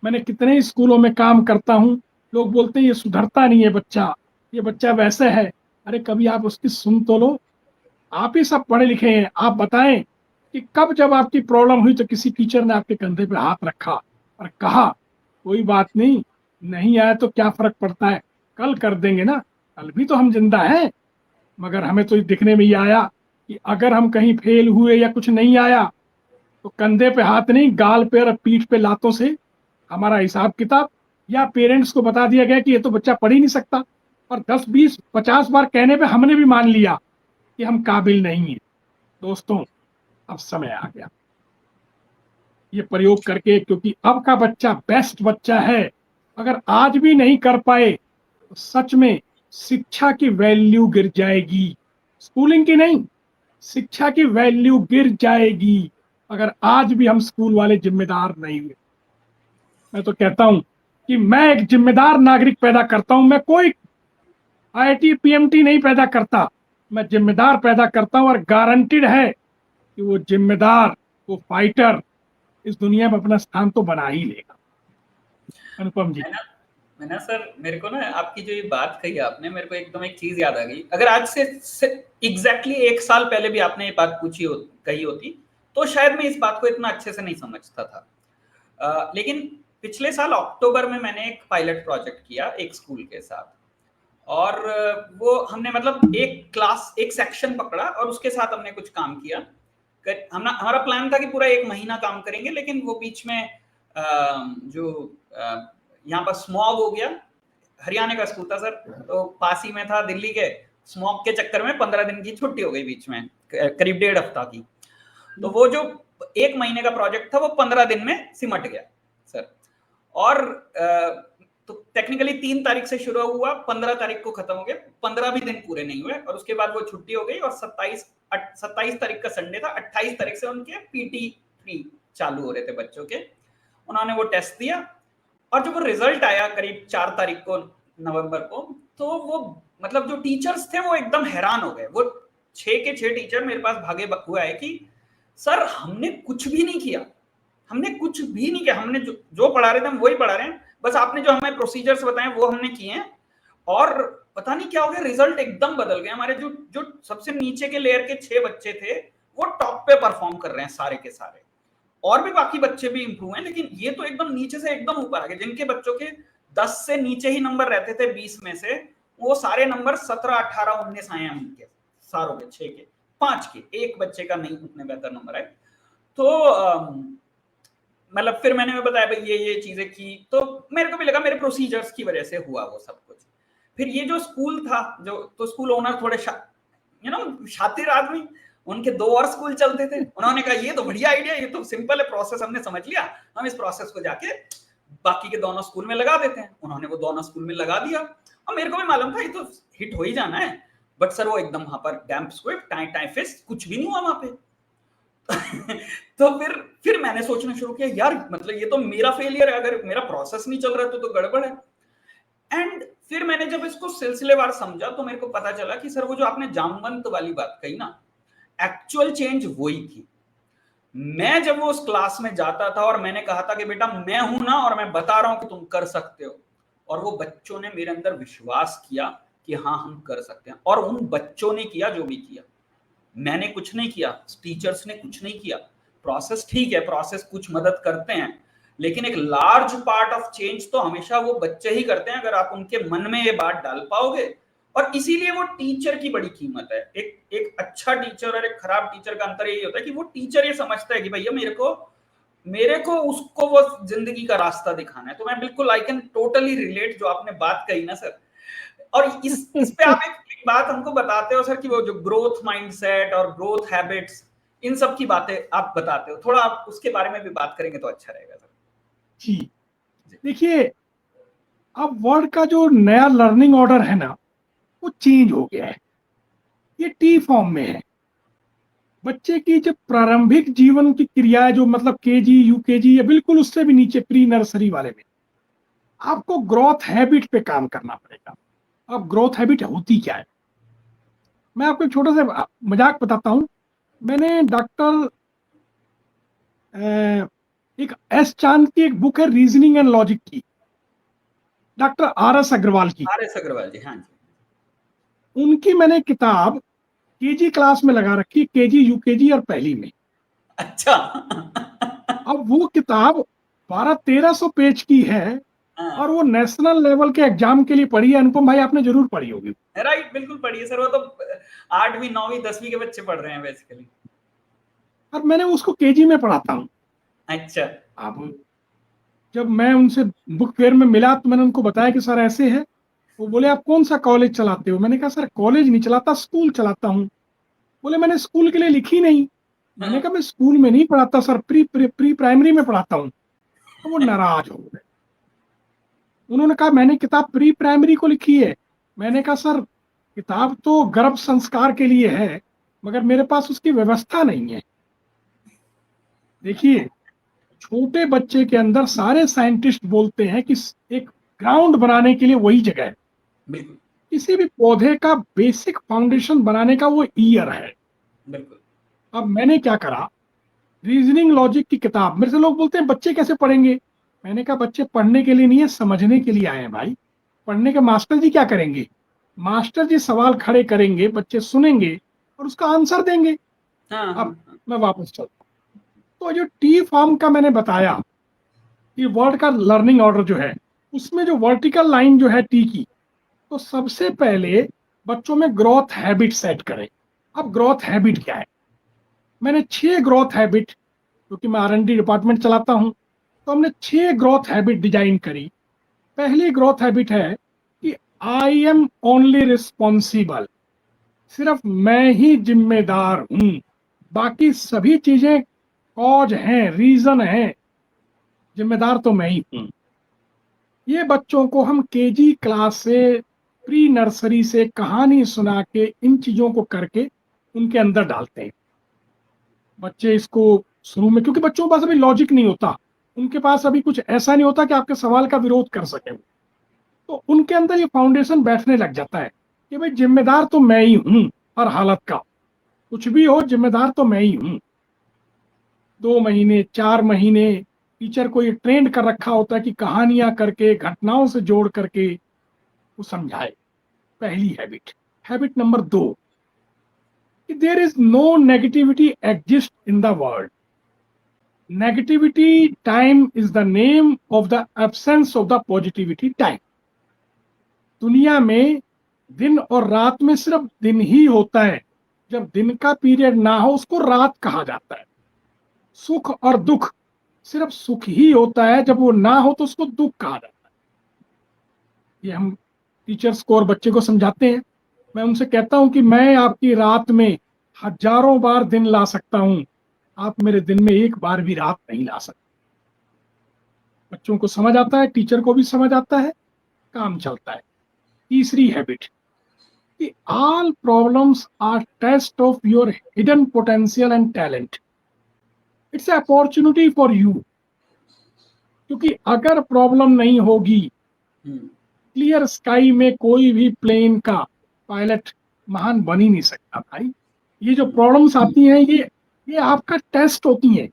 मैंने कितने स्कूलों में काम करता हूँ, लोग बोलते हैं ये सुधरता नहीं है बच्चा, ये बच्चा वैसे है। अरे कभी आप उसकी सुन तो लो, आप ही सब पढ़े लिखे हैं, आप बताएं कि कब जब आपकी प्रॉब्लम हुई तो किसी टीचर ने आपके कंधे पे हाथ रखा और कहा कोई बात नहीं, नहीं आया तो क्या फर्क पड़ता है, कल कर देंगे ना, कल भी तो हम जिंदा हैं, मगर हमें तो दिखने में ये आया कि अगर हम कहीं फेल हुए या कुछ नहीं आया तो कंधे पे हाथ नहीं, गाल पे और पीठ पे लातों से हमारा हिसाब किताब, या पेरेंट्स को बता दिया गया कि ये तो बच्चा पढ़ ही नहीं सकता, और 10 20 50 बार कहने पे हमने भी मान लिया कि हम काबिल नहीं है। दोस्तों, अब समय आ गया ये प्रयोग करके, क्योंकि अब का बच्चा बेस्ट बच्चा है। अगर आज भी नहीं कर पाए तो सच में शिक्षा की वैल्यू गिर जाएगी, स्कूलिंग की नहीं, शिक्षा की वैल्यू गिर जाएगी अगर आज भी हम स्कूल वाले जिम्मेदार नहीं हुए। मैं तो कहता हूं कि मैं एक जिम्मेदार नागरिक पैदा करता हूं, मैं कोई आईआईटी पीएमटी नहीं पैदा करता, मैं जिम्मेदार पैदा करता हूं, और गारंटीड है कि वो जिम्मेदार, वो फाइटर इस दुनिया में अपना स्थान तो बना ही लेगा। अनुपम जी। मैं ना सर, मेरे को ना आपकी जो ये बात कही आपने, मेरे को एकदम एक चीज याद आ गई। अगर आज से एग्जैक्टली 1 साल पहले भी आपने ये बात कही होती तो शायद मैं इस बात को इतना अच्छे से नहीं समझता था। लेकिन पिछले साल अक्टूबर में मैंने एक पायलट प्रोजेक्ट किया एक स्कूल के साथ, और वो हमने मतलब एक सेक्शन पकड़ा और उसके साथ हमने कुछ काम किया। हमारा प्लान था कि पूरा 1 महीना काम करेंगे, लेकिन वो बीच में यहाँ पर स्मॉग हो गया। हरियाणा का स्कूल था सर, तो पास ही में था दिल्ली के। स्मॉग के चक्कर में 15 दिन की छुट्टी हो गई बीच में, करीब 1.5 हफ्ता की। तो वो जो 1 महीने का प्रोजेक्ट था वो 15 दिन में सिमट गया सर। और तो टेक्निकली 3 तारीख से शुरू हुआ, 15 तारीख को खत्म हो गया। 15 भी दिन पूरे नहीं हुए और उसके बाद वो छुट्टी हो गई, और 27 तारीख का संडे था, 28 तारीख से उनके PT3 चालू हो रहे थे बच्चों के। उन्होंने वो टेस्ट दिया, और जब वो रिजल्ट आया करीब 4 तारीख को नवंबर को, तो वो मतलब जो टीचर्स थे वो एकदम हैरान हो गए। वो 6 के 6 टीचर मेरे पास भागे हुआ है कि सर हमने कुछ भी नहीं किया, हमने कुछ भी नहीं किया, हमने जो पढ़ा रहे थे हम वही पढ़ा रहे हैं, बस आपने जो हमें प्रोसीजर्स बताए वो हमने किए हैं, और पता नहीं क्या हो गया, रिजल्ट एकदम बदल गए। हमारे जो सबसे नीचे के लेयर के 6 बच्चे थे वो टॉप पे परफॉर्म कर रहे हैं सारे के सारे, और भी बाकी बच्चे भी इंप्रूव हैं, लेकिन ये तो एकदम नीचे से एकदम ऊपर आ गए। जिनके बच्चों के 10 से नीचे ही नंबर रहते थे 20 में से, वो सारे नंबर 17 18 19 आए हैं उनके सारों के, 6 के 5 के, एक बच्चे का नहीं उतने बेहतर नंबर आए। तो मतलब फिर मैंने बताया भाई ये चीजें की, तो मेरे को भी लगा मेरे प्रोसीजर्स की वजह से हुआ वो सब कुछ। फिर ये जो स्कूल था, तो स्कूल ओनर थोड़े शातिर आदमी, उनके 2 और स्कूल चलते थे। उन्होंने कहा ये तो बढ़िया आइडिया, ये तो सिंपल है, प्रोसेस हमने समझ लिया, हम इस प्रोसेस को जाके बाकी के दोनों स्कूल में लगा देते हैं। उन्होंने वो दोनों स्कूल में लगा दिया, और मेरे को भी मालूम था ये तो हिट हो ही जाना है। बट सर वो एकदम वहां पर डैम्प स्क्विड, टाइम फिस्ट, कुछ भी नहीं हुआ वहां पे। तो फिर मैंने सोचना शुरू किया, यार मतलब ये तो मेरा फेलियर है, अगर मेरा प्रोसेस नहीं चल रहा तो गड़बड़ है। एंड फिर मैंने जब इसको सिलसिलेवार समझा तो मेरे को पता चला कि सर वो जो आपने जामवंत वाली बात कही ना, एक्चुअल चेंज वही थी। मैं जब वो उस क्लास में जाता था और मैंने कहा था कि बेटा मैं हूं ना, और मैं बता रहा हूं कि तुम कर सकते हो, और वो बच्चों ने मेरे अंदर विश्वास किया कि हाँ हम कर सकते हैं, और उन बच्चों ने किया जो भी किया। मैंने कुछ नहीं किया, टीचर्स ने कुछ नहीं किया। प्रोसेस ठीक है, प्रोसेस कुछ मदद करते हैं, लेकिन एक लार्ज पार्ट ऑफ चेंज तो हमेशा वो बच्चे ही करते हैं, अगर आप उनके मन में ये बात डाल पाओगे। और इसीलिए वो टीचर की बड़ी कीमत है। एक अच्छा टीचर और एक खराब टीचर का अंतर यही होता है कि वो टीचर ये समझता है कि भैया मेरे को उसको वो जिंदगी का रास्ता दिखाना है। तो मैं बिल्कुल आई कैन टोटली रिलेट जो आपने बात कही ना सर। और इस पे आप एक बात हमको बताते हो सर कि वो जो ग्रोथ माइंडसेट और ग्रोथ हैबिट्स, इन सब की बातें आप बताते हो, थोड़ा आप उसके बारे में भी बात करेंगे तो अच्छा रहेगा सर। जी देखिए, अब वर्ल्ड का जो नया लर्निंग ऑर्डर है ना, वो चेंज हो गया है। ये टी फॉर्म में है। बच्चे की जब प्रारंभिक जीवन की क्रियाएं, जो मतलब केजी यूकेजी या बिल्कुल उससे भी नीचे प्री नर्सरी वाले में, आपको ग्रोथ हैबिट पे काम करना पड़ेगा। अब ग्रोथ हैबिट होती क्या है, मैं आपको एक छोटा सा मजाक बताता हूं। मैंने डॉक्टर एक एस चांद की एक बुक है रीजनिंग एंड लॉजिक की, डॉक्टर RS अग्रवाल की। RS अग्रवाल जी, हाँ जी। उनकी मैंने किताब केजी क्लास में लगा रखी, केजी यूकेजी और पहली में। अच्छा। अब वो किताब 1200-1300 पेज की है, हाँ। और वो नेशनल लेवल के एग्जाम के लिए पढ़ी है। अनुपम भाई आपने जरूर पढ़ी होगी। राइट, बिल्कुल पढ़िए सर, वो तो 8वीं 9वीं 10वीं के बच्चे पढ़ रहे हैं बेसिकली। और मैंने उसको केजी में पढ़ाता हूँ। अच्छा। अब जब मैं उनसे बुक फेयर में मिला तो मैंने उनको बताया कि सर ऐसे है। वो बोले आप कौन सा कॉलेज चलाते हो? मैंने कहा सर कॉलेज नहीं चलाता, स्कूल चलाता हूँ। बोले मैंने स्कूल के लिए लिखी नहीं। मैंने कहा मैं स्कूल में नहीं पढ़ाता सर, प्री प्राइमरी में पढ़ाता हूँ। तो वो नाराज हो गए। उन्होंने कहा मैंने किताब प्री प्राइमरी को लिखी है। मैंने कहा सर किताब तो गर्भ संस्कार के लिए है, मगर मेरे पास उसकी व्यवस्था नहीं है। देखिए, छोटे बच्चे के अंदर सारे साइंटिस्ट बोलते हैं कि एक ग्राउंड बनाने के लिए वही जगह है। बिल्कुल किसी भी पौधे का बेसिक फाउंडेशन बनाने का वो ईयर है। बिल्कुल। अब मैंने क्या करा, रीजनिंग लॉजिक की किताब, मेरे से लोग बोलते हैं बच्चे कैसे पढ़ेंगे? मैंने कहा बच्चे पढ़ने के लिए नहीं है, समझने के लिए आए हैं भाई। पढ़ने के मास्टर जी क्या करेंगे? मास्टर जी सवाल खड़े करेंगे, बच्चे सुनेंगे और उसका आंसर देंगे। हाँ अब हाँ। मैं वापस चलता हूं। तो जो टी फॉर्म का मैंने बताया, ये वर्ड का लर्निंग ऑर्डर जो है, उसमें जो वर्टिकल लाइन जो है टी की, तो सबसे पहले बच्चों में ग्रोथ हैबिट सेट करें। अब ग्रोथ हैबिट क्या है? मैंने 6 ग्रोथ हैबिट, क्योंकि मैं R&D डिपार्टमेंट चलाता हूं, तो हमने 6 ग्रोथ हैबिट डिजाइन करी। पहली ग्रोथ हैबिट है कि आई एम ओनली रिस्पॉन्सिबल, सिर्फ मैं ही जिम्मेदार हूं, बाकी सभी चीजें कॉज हैं, रीजन है, जिम्मेदार तो मैं ही हूं। ये बच्चों को हम केजी क्लास से, प्री नर्सरी से कहानी सुना के, इन चीजों को करके उनके अंदर डालते हैं। बच्चे इसको शुरू में, क्योंकि बच्चों के पास अभी लॉजिक नहीं होता, उनके पास अभी कुछ ऐसा नहीं होता कि आपके सवाल का विरोध कर सके, तो उनके अंदर ये फाउंडेशन बैठने लग जाता है कि भाई जिम्मेदार तो मैं ही हूं, हर हालत का, कुछ भी हो जिम्मेदार तो मैं ही हूं। 2 महीने 4 महीने टीचर को ये ट्रेंड कर रखा होता है कि कहानियां करके, घटनाओं से जोड़ करके वो समझाए। पहली habit. Habit number 2, there is no negativity exist in the world. Negativity time is the name of the absence of the positivity time. दुनिया में दिन और रात में सिर्फ दिन ही होता है। जब दिन का पीरियड ना हो उसको रात कहा जाता है। सुख और दुख, सिर्फ सुख ही होता है, जब वो ना हो तो उसको दुख कहा जाता है। ये हम टीचर्स को और बच्चे को समझाते हैं। मैं उनसे कहता हूं कि मैं आपकी रात में हजारों बार दिन ला सकता हूं, आप मेरे दिन में एक बार भी रात नहीं ला सकते। बच्चों को समझ आता है, टीचर को भी समझ आता है, काम चलता है। तीसरी हैबिट कि all problems are test of your hidden potential and talent. It's an opportunity for you. क्योंकि अगर प्रॉब्लम नहीं होगी, क्लियर स्काई में कोई भी प्लेन का पायलट महान बन ही नहीं सकता भाई। ये जो प्रॉब्लम्स आती हैं, ये आपका टेस्ट होती हैं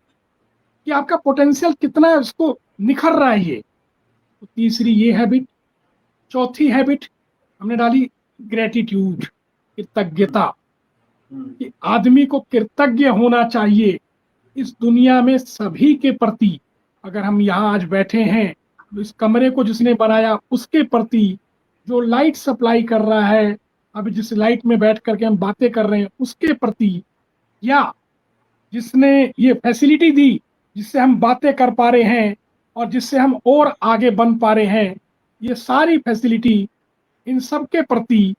कि आपका पोटेंशियल कितना है, उसको निखर रहा है ये। तो तीसरी ये हैबिट। चौथी हैबिट हमने डाली ग्रेटिट्यूड, कृतज्ञता, कि आदमी को कृतज्ञ होना चाहिए इस दुनिया में सभी के प्रति। अगर हम यहाँ आज बैठे हैं तो इस कमरे को जिसने बनाया उसके प्रति, जो लाइट सप्लाई कर रहा है, अभी जिस लाइट में बैठ करके हम बातें कर रहे हैं उसके प्रति, या जिसने ये फैसिलिटी दी जिससे हम बातें कर पा रहे हैं और जिससे हम और आगे बन पा रहे हैं, ये सारी फैसिलिटी, इन सब के प्रति।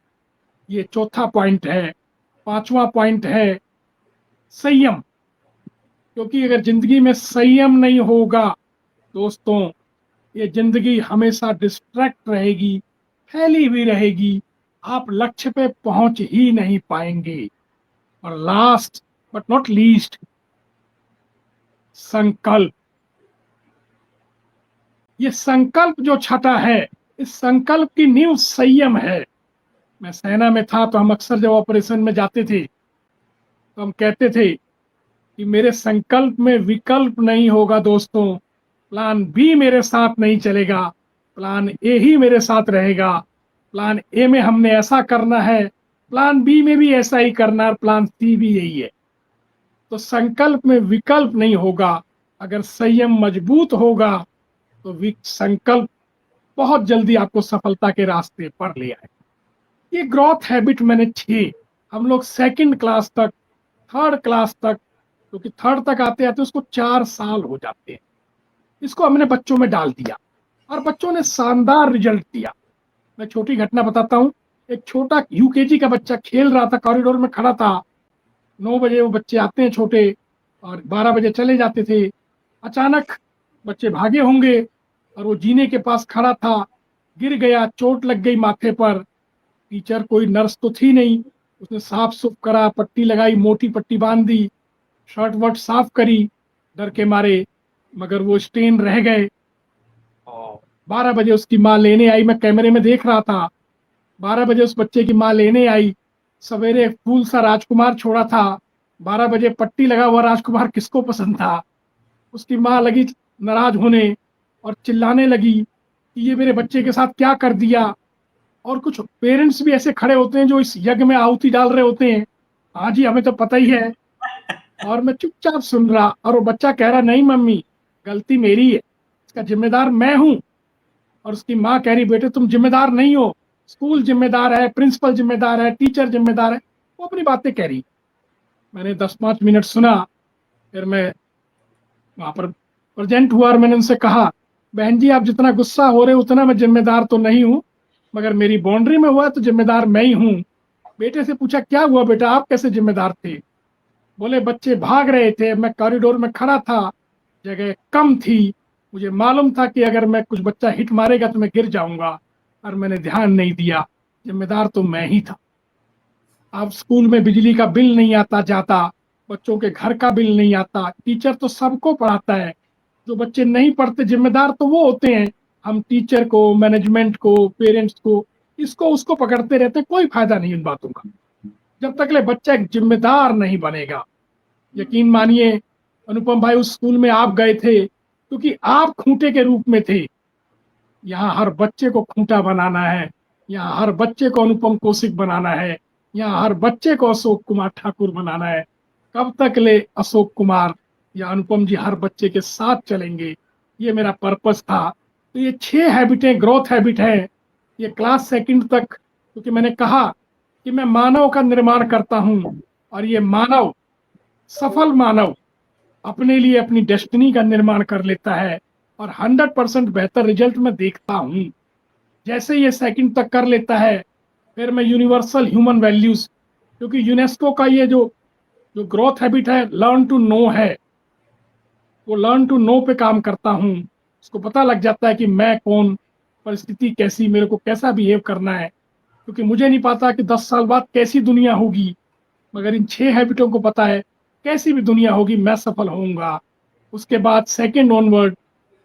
ये चौथा पॉइंट है। पांचवा पॉइंट है संयम। क्योंकि अगर जिंदगी में संयम नहीं होगा दोस्तों, ये जिंदगी हमेशा डिस्ट्रैक्ट रहेगी, फैली हुई रहेगी, आप लक्ष्य पे पहुंच ही नहीं पाएंगे। और लास्ट बट नॉट लीस्ट, संकल्प। ये संकल्प जो छठा है, इस संकल्प की नींव संयम है। मैं सेना में था तो हम अक्सर जब ऑपरेशन में जाते थे तो हम कहते थे कि मेरे संकल्प में विकल्प नहीं होगा दोस्तों, प्लान बी मेरे साथ नहीं चलेगा, प्लान ए ही मेरे साथ रहेगा। प्लान ए में हमने ऐसा करना है, प्लान बी में भी ऐसा ही करना है, प्लान सी भी यही है। तो संकल्प में विकल्प नहीं होगा। अगर संयम मजबूत होगा तो संकल्प बहुत जल्दी आपको सफलता के रास्ते पर ले आए। ये ग्रोथ हैबिट मैंने 6, हम लोग सेकंड क्लास तक, थर्ड क्लास तक, क्योंकि थर्ड तक आते आते उसको 4 साल हो जाते हैं, इसको हमने बच्चों में डाल दिया और बच्चों ने शानदार रिजल्ट दिया। मैं छोटी घटना बताता हूँ। एक छोटा यूकेजी का बच्चा खेल रहा था, कॉरिडोर में खड़ा था। 9 बजे वो बच्चे आते हैं छोटे और 12 बजे चले जाते थे। अचानक बच्चे भागे होंगे और वो जीने के पास खड़ा था, गिर गया, चोट लग गई माथे पर। टीचर, कोई नर्स तो थी नहीं, उसने साफ सुफ करा, पट्टी लगाई, मोटी पट्टी बांध दी, शर्ट वर्ट साफ करी डर के मारे, मगर वो स्टेन रह गए। और 12 बजे उसकी माँ लेने आई, मैं कैमरे में देख रहा था। 12 बजे उस बच्चे की माँ लेने आई। सवेरे फूल सा राजकुमार छोड़ा था, 12 बजे पट्टी लगा हुआ राजकुमार किसको पसंद था। उसकी माँ लगी नाराज होने और चिल्लाने लगी कि ये मेरे बच्चे के साथ क्या कर दिया। और कुछ पेरेंट्स भी ऐसे खड़े होते हैं जो इस यज्ञ में आहुति डाल रहे होते हैं, हाँ जी हमें तो पता ही है। और मैं चुपचाप सुन रहा और वो बच्चा कह रहा, नहीं मम्मी, गलती मेरी है, इसका जिम्मेदार मैं हूँ। और उसकी माँ कह रही, बेटे तुम जिम्मेदार नहीं हो, स्कूल जिम्मेदार है, प्रिंसिपल जिम्मेदार है, टीचर जिम्मेदार है। वो अपनी बातें कह रही। मैंने 10-5 मिनट सुना, फिर मैं वहां पर प्रेजेंट हुआ और मैंने उनसे कहा, बहन जी आप जितना गुस्सा हो रहे हो उतना मैं जिम्मेदार तो नहीं हूँ, मगर मेरी बाउंड्री में हुआ तो जिम्मेदार मैं ही हूँ। बेटे से पूछा, क्या हुआ बेटा, आप कैसे जिम्मेदार थे? बोले, बच्चे भाग रहे थे, मैं कॉरिडोर में खड़ा था, जगह कम थी, मुझे मालूम था कि अगर मैं कुछ बच्चा हिट मारेगा तो मैं गिर जाऊंगा, और मैंने ध्यान नहीं दिया, जिम्मेदार तो मैं ही था। अब स्कूल में बिजली का बिल नहीं आता जाता, बच्चों के घर का बिल नहीं आता, टीचर तो सबको पढ़ाता है, जो बच्चे नहीं पढ़ते जिम्मेदार तो वो होते हैं। हम टीचर को, मैनेजमेंट को, पेरेंट्स को, इसको उसको पकड़ते रहते, कोई फायदा नहीं इन बातों का, जब तक ले बच्चा एक जिम्मेदार नहीं बनेगा। यकीन मानिए अनुपम भाई, उस स्कूल में आप गए थे क्योंकि आप खूंटे के रूप में थे। यहाँ हर बच्चे को खूंटा बनाना है, यहाँ हर बच्चे को अनुपम कौशिक बनाना है, यहाँ हर बच्चे को अशोक कुमार ठाकुर बनाना है। कब तक ले अशोक कुमार या अनुपम जी हर बच्चे के साथ चलेंगे, ये मेरा पर्पस था। तो ये 6 हैबिटें ग्रोथ हैबिट है, ये क्लास सेकंड तक, क्योंकि मैंने कहा कि मैं मानव का निर्माण करता हूँ, और ये मानव, सफल मानव अपने लिए अपनी डेस्टिनी का निर्माण कर लेता है, और 100% बेहतर रिजल्ट मैं देखता हूँ। जैसे ये सेकंड तक कर लेता है, फिर मैं यूनिवर्सल ह्यूमन वैल्यूज, क्योंकि यूनेस्को का ये जो जो ग्रोथ हैबिट है, लर्न टू नो है, वो लर्न टू नो पे काम करता हूँ। उसको पता लग जाता है कि मैं कौन, परिस्थिति कैसी, मेरे को कैसा बिहेव करना है, क्योंकि मुझे नहीं पता कि 10 साल बाद कैसी दुनिया होगी, मगर इन 6 हैबिटों को पता है कैसी भी दुनिया होगी मैं सफल होऊंगा। उसके बाद सेकंड ऑनवर्ड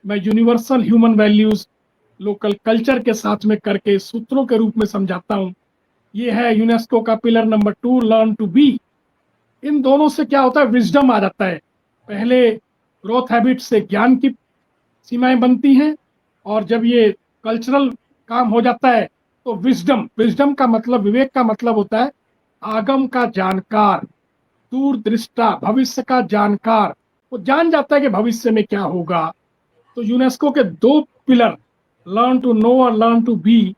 मैं universal human values local culture के साथ में करके सूत्रों के रूप में समझाता हूँ। ये है यूनेस्को का pillar number 2, learn to be. इन दोनों से क्या होता है, विजडम आ जाता है। पहले ग्रोथ हैबिट से ज्ञान की सीमाएं बनती हैं, और जब ये कल्चरल काम हो जाता है तो विजडम, विजडम का मतलब, विवेक का मतलब होता है आगम का जानकार, दूरदृष्टा, भविष्य का जानकार। वो जान जाता है कि भविष्य में क्या होगा। तो यूनेस्को के 2 पिलर, लर्न टू नो और लर्न टू बी,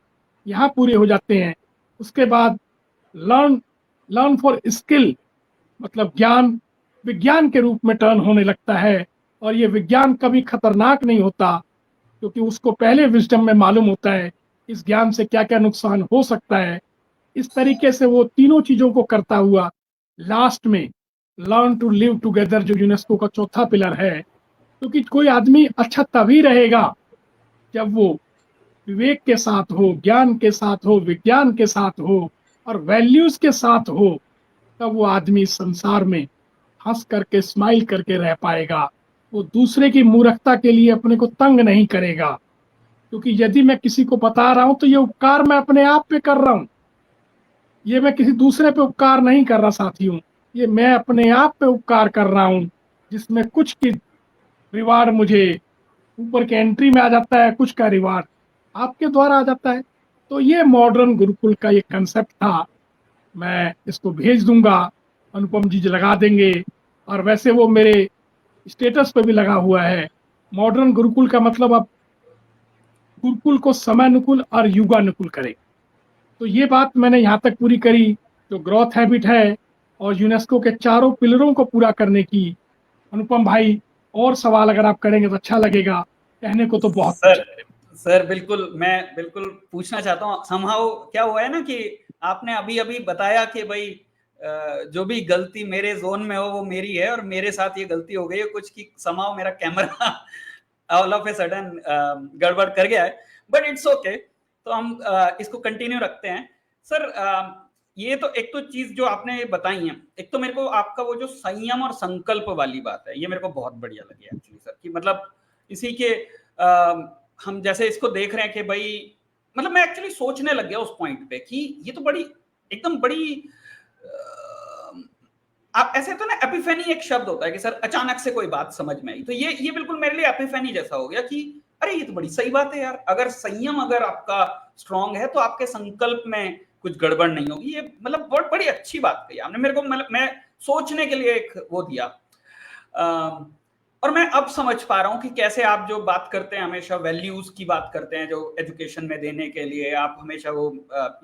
यहाँ पूरे हो जाते हैं। उसके बाद लर्न फॉर स्किल, मतलब ज्ञान विज्ञान के रूप में टर्न होने लगता है, और ये विज्ञान कभी खतरनाक नहीं होता, क्योंकि उसको पहले विजडम में मालूम होता है इस ज्ञान से क्या क्या नुकसान हो सकता है। इस तरीके से वो तीनों चीजों को करता हुआ लास्ट में लर्न टू लिव टुगेदर, जो यूनेस्को का चौथा पिलर है, क्योंकि कोई आदमी अच्छा तभी रहेगा जब वो विवेक के साथ हो, ज्ञान के साथ हो, विज्ञान के साथ हो, और वैल्यूज के साथ हो। तब वो आदमी संसार में हंस करके, स्माइल करके रह पाएगा। वो दूसरे की मूर्खता के लिए अपने को तंग नहीं करेगा, क्योंकि यदि मैं किसी को बता रहा हूं तो ये उपकार मैं अपने आप पे कर रहा हूं, ये मैं किसी दूसरे पे उपकार नहीं कर रहा साथियों, ये मैं अपने आप पे उपकार कर रहा हूं, जिसमें कुछ की रिवार्ड मुझे ऊपर के एंट्री में आ जाता है, कुछ का रिवार्ड आपके द्वारा आ जाता है। तो ये मॉडर्न गुरुकुल का ये कंसेप्ट था। मैं इसको भेज दूंगा, अनुपम जी लगा देंगे, और वैसे वो मेरे स्टेटस पे भी लगा हुआ है। मॉडर्न गुरुकुल का मतलब अब गुरुकुल को समयानुकूल और युगानुकूल करे। तो ये बात मैंने यहाँ तक पूरी करी, जो ग्रोथ हैबिट है और यूनेस्को के चारों पिलरों को पूरा करने की। अनुपम भाई, और सवाल अगर आप करेंगे तो अच्छा लगेगा, कहने को तो बहुत कुछ सर है। सर बिल्कुल, मैं बिल्कुल पूछना चाहता हूँ। समहाउ क्या हुआ है ना कि आपने अभी अभी बताया कि भाई जो भी गलती मेरे जोन में हो वो मेरी है, और मेरे साथ ये गलती हो गई है कुछ कि समहाउ मेरा camera all of a sudden गड़बड़ कर गया है, बट इट्स ओके। तो हम इसको कंटिन्यू रखते हैं। सर ये तो एक तो चीज जो आपने बताई है, एक तो मेरे को आपका वो जो संयम और संकल्प वाली बात है, ये मेरे को बहुत बढ़िया लगी एक्चुअली सर, कि मतलब इसी के हम जैसे इसको देख रहे हैं कि भाई, मतलब मैं एक्चुअली सोचने लग गया उस पॉइंट पे कि ये तो बड़ी एकदम बड़ी आप ऐसे तो ना, एपिफेनी एक शब्द होता है कि सर अचानक से कोई बात समझ में आई, तो ये बिल्कुल मेरे लिए एपिफेनी जैसा हो गया कि अरे ये तो बड़ी सही बात है यार। अगर संयम अगर आपका स्ट्रांग है तो आपके संकल्प में कुछ गड़बड़ नहीं होगी। ये मतलब बहुत बड़ी अच्छी बात कही आपने मेरे को, मतलब मैं सोचने के लिए एक वो दिया। और मैं अब समझ पा रहा हूँ कि कैसे आप जो बात करते हैं, हमेशा वैल्यूज की बात करते हैं जो एजुकेशन में देने के लिए, आप हमेशा वो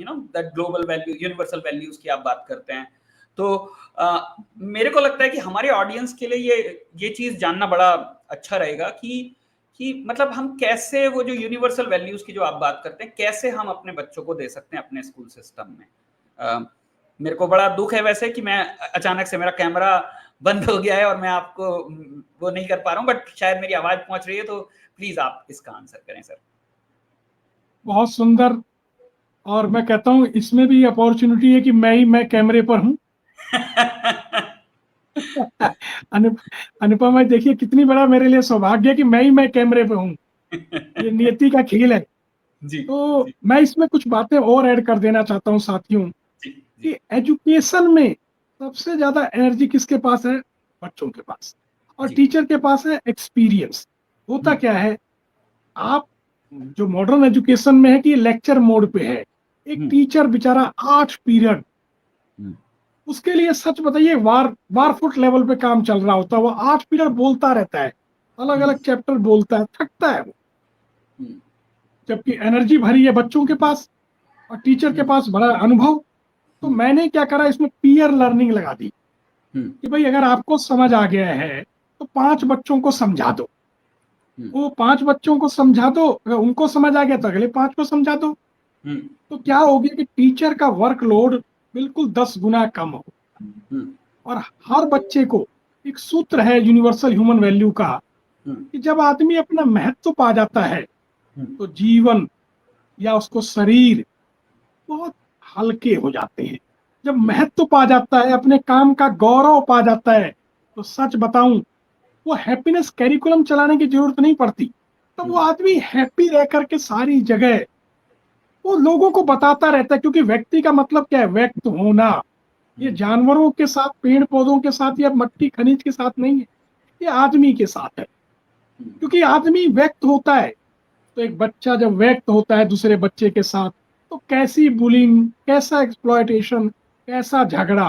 you know that global value, universal values की आप बात करते हैं। तो मेरे को लगता है कि हमारे ऑडियंस के लिए ये चीज जानना बड़ा अच्छा रहेगा कि मतलब हम कैसे वो जो यूनिवर्सल वैल्यूज की जो आप बात करते हैं, कैसे हम अपने बच्चों को दे सकते हैं अपने स्कूल सिस्टम में। मेरे को बड़ा दुख है वैसे कि मैं अचानक से मेरा कैमरा बंद हो गया है और मैं आपको वो नहीं कर पा रहा हूँ, बट शायद मेरी आवाज पहुंच रही है, तो प्लीज आप इसका आंसर करें सर। बहुत सुंदर। और मैं कहता हूँ इसमें भी अपॉर्चुनिटी है कि मैं कैमरे पर हूँ। अनुपम भाई, देखिए कितनी बड़ा मेरे लिए सौभाग्य है कि मैं कैमरे पे हूँ। ये नियति का खेल है। जी तो जी मैं इसमें कुछ बातें और ऐड कर देना चाहता हूँ साथियों, जी जी कि एजुकेशन में सबसे ज्यादा एनर्जी किसके पास है? बच्चों के पास। और जी। टीचर के पास है एक्सपीरियंस। होता क्या है, आप जो मॉडर्न एजुकेशन में है कि लेक्चर मोड पे है। एक टीचर बेचारा 8 पीरियड, उसके लिए सच बताइए वार फुट लेवल पे काम चल रहा होता है। वो 8 पीरियड बोलता रहता है, अलग अलग चैप्टर बोलता है, थकता है वो। जबकि एनर्जी भरी है बच्चों के पास और टीचर के पास बड़ा अनुभव। तो मैंने क्या करा, इसमें पीयर लर्निंग लगा दी कि भाई अगर आपको समझ आ गया है तो 5 बच्चों को समझा दो। वो 5 बच्चों को समझा दो, अगर उनको समझ आ गया तो अगले 5 को समझा दो। तो क्या हो गया कि टीचर का वर्कलोड बिल्कुल 10 गुना कम हो। और हर बच्चे को एक सूत्र है यूनिवर्सल ह्यूमन वैल्यू का, कि जब आदमी अपना महत्व पा जाता है तो जीवन या उसको शरीर बहुत हल्के हो जाते हैं। जब महत्व पा जाता है, अपने काम का गौरव पा जाता है, तो सच बताऊं, वो हैप्पीनेस कैरिकुलम चलाने की जरूरत नहीं पड़ती। तो वो आदमी हैप्पी रह करके सारी जगह वो लोगों को बताता रहता है। क्योंकि व्यक्ति का मतलब क्या है? व्यक्त होना। ये जानवरों के साथ, पेड़ पौधों के साथ या मट्टी खनिज के साथ नहीं है, ये आदमी के साथ है। क्योंकि आदमी व्यक्त होता है। तो एक बच्चा जब व्यक्त होता है दूसरे बच्चे के साथ, तो कैसी बुलिंग, कैसा एक्सप्लॉयटेशन, कैसा झगड़ा।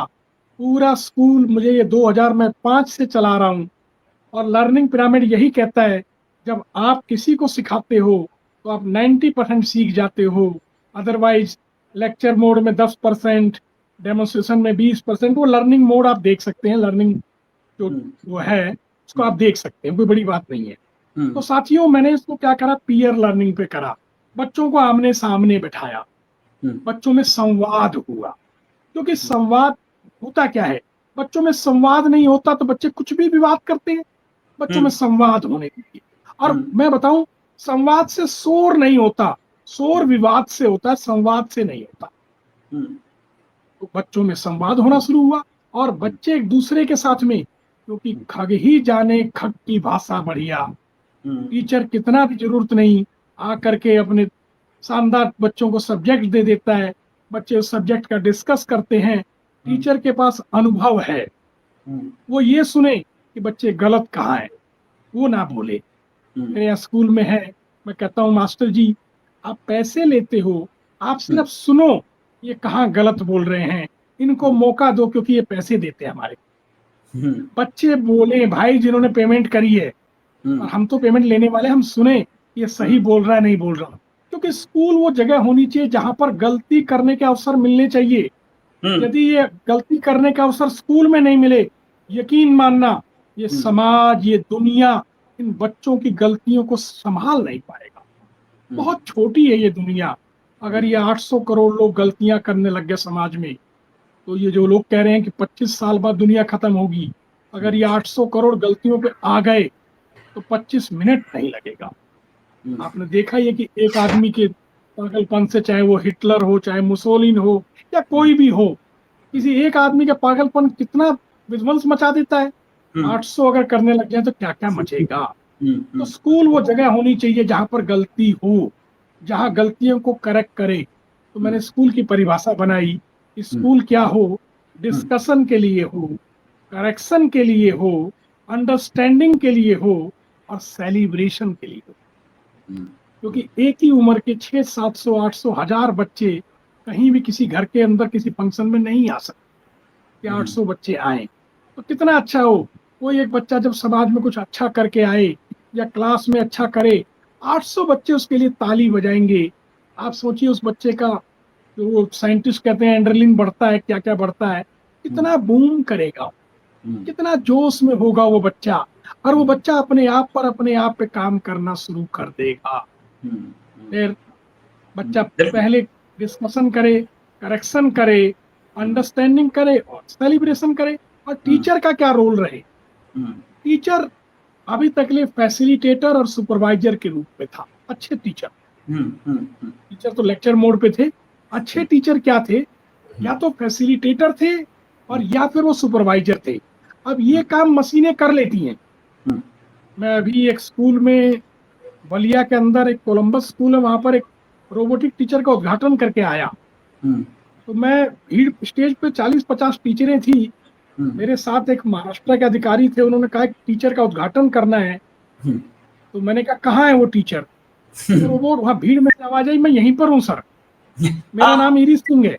पूरा स्कूल, मुझे ये 2005 से चला रहा हूँ, और लर्निंग पिरामिड यही कहता है, जब आप किसी को सिखाते हो तो आप 90% सीख जाते हो। अदरवाइज लेक्चर मोड में 10%, डेमोन्स्ट्रेशन में 20%, वो लर्निंग मोड आप देख सकते हैं। लर्निंग जो वो है उसको आप देख सकते हैं, कोई बड़ी बात नहीं है। तो साथियों, मैंने इसको क्या करा, पीयर लर्निंग पे करा। बच्चों को आमने सामने बिठाया, बच्चों में संवाद हुआ। क्योंकि संवाद होता क्या है, बच्चों में संवाद नहीं होता तो बच्चे कुछ भी विवाद करते हैं। बच्चों में संवाद होने चाहिए। और मैं बताऊं, संवाद से शोर नहीं होता, शोर विवाद से होता है, संवाद से नहीं होता। तो बच्चों में संवाद होना शुरू हुआ, और बच्चे एक दूसरे के साथ में, क्योंकि खग ही जाने खग की भाषा बढ़िया। टीचर कितना भी जरूरत नहीं, आकर के अपने शानदार बच्चों को सब्जेक्ट दे देता है। बच्चे उस सब्जेक्ट का डिस्कस करते हैं। टीचर के पास अनुभव है, वो ये सुने कि बच्चे गलत कहाँ है, वो ना बोले। मेरे यहाँ स्कूल में है, मैं कहता हूँ मास्टर जी, आप पैसे लेते हो, आप सिर्फ सुनो ये कहाँ गलत बोल रहे हैं, इनको मौका दो, क्योंकि ये पैसे देते हैं हमारे। बच्चे बोले भाई, जिन्होंने पेमेंट करी है, और हम तो पेमेंट लेने वाले, हम सुने ये सही बोल रहा है नहीं बोल रहा, क्योंकि स्कूल वो जगह होनी चाहिए जहां पर गलती करने के अवसर मिलने चाहिए। यदि ये गलती करने का अवसर स्कूल में नहीं मिले, यकीन मानना ये समाज, ये दुनिया इन बच्चों की गलतियों को संभाल नहीं पाएगा। बहुत छोटी है ये दुनिया। अगर ये 800 करोड़ लोग गलतियां करने लग गए समाज में, तो ये जो लोग कह रहे हैं कि 25 साल बाद दुनिया खत्म होगी, अगर ये 800 करोड़ गलतियों पे आ गए तो 25 मिनट नहीं लगेगा। आपने देखा ही है कि एक आदमी के पागलपन से, चाहे वो हिटलर हो, चाहे मुसोलिन हो, या कोई भी हो, किसी एक आदमी का पागलपन कितना विध्वंस मचा देता है। 800 अगर करने लग जाए तो क्या क्या मचेगा। तो स्कूल वो जगह होनी चाहिए जहां पर गलती हो, जहां गलतियों को करेक्ट करे। तो मैंने स्कूल की परिभाषा बनाई। स्कूल क्या हो? डिस्कशन के लिए हो, करेक्शन के लिए हो, अंडरस्टैंडिंग के लिए हो, और सेलिब्रेशन के लिए हो। क्योंकि एक ही उम्र के 600, 700, 800, 1000 बच्चे कहीं भी किसी घर के अंदर किसी फंक्शन में नहीं आ सकते कि 800 बच्चे आए तो कितना अच्छा हो। कोई एक बच्चा जब समाज में कुछ अच्छा करके आए या क्लास में अच्छा करे, 800 बच्चे उसके लिए ताली बजाएंगे। आप सोचिए उस बच्चे का, जो वो साइंटिस्ट कहते हैं एड्रेनलिन बढ़ता है, क्या क्या बढ़ता है, कितना बूम करेगा, कितना जोश में होगा वो बच्चा। और वो बच्चा अपने आप पे काम करना शुरू कर देगा। फिर बच्चा पहले डिस्कशन करे, करेक्शन करे, अंडरस्टैंडिंग करे और सेलिब्रेशन करे। और टीचर का क्या रोल रहे? टीचर अभी तक ले फैसिलिटेटर और सुपरवाइजर के रूप में था। अच्छे टीचर, टीचर तो लेक्चर मोड पे थे। अच्छे टीचर क्या थे? या तो फैसिलिटेटर थे और या फिर वो सुपरवाइजर थे। अब ये काम मशीनें कर लेती हैं। मैं अभी एक स्कूल में, बलिया के अंदर एक कोलंबस स्कूल है, वहां पर एक रोबोटिक टीचर का उद्घाटन करके आया। तो मैं भीड़, स्टेज पे 40-50 टीचरें थी, मेरे साथ एक महाराष्ट्र के अधिकारी थे। उन्होंने कहा टीचर का उद्घाटन करना है। तो मैंने कहा कहाँ है वो टीचर? तो रोबोट, वहां भीड़ में आवाज आई, मैं यहीं पर हूँ सर, मेरा नाम इरिस सिंह है।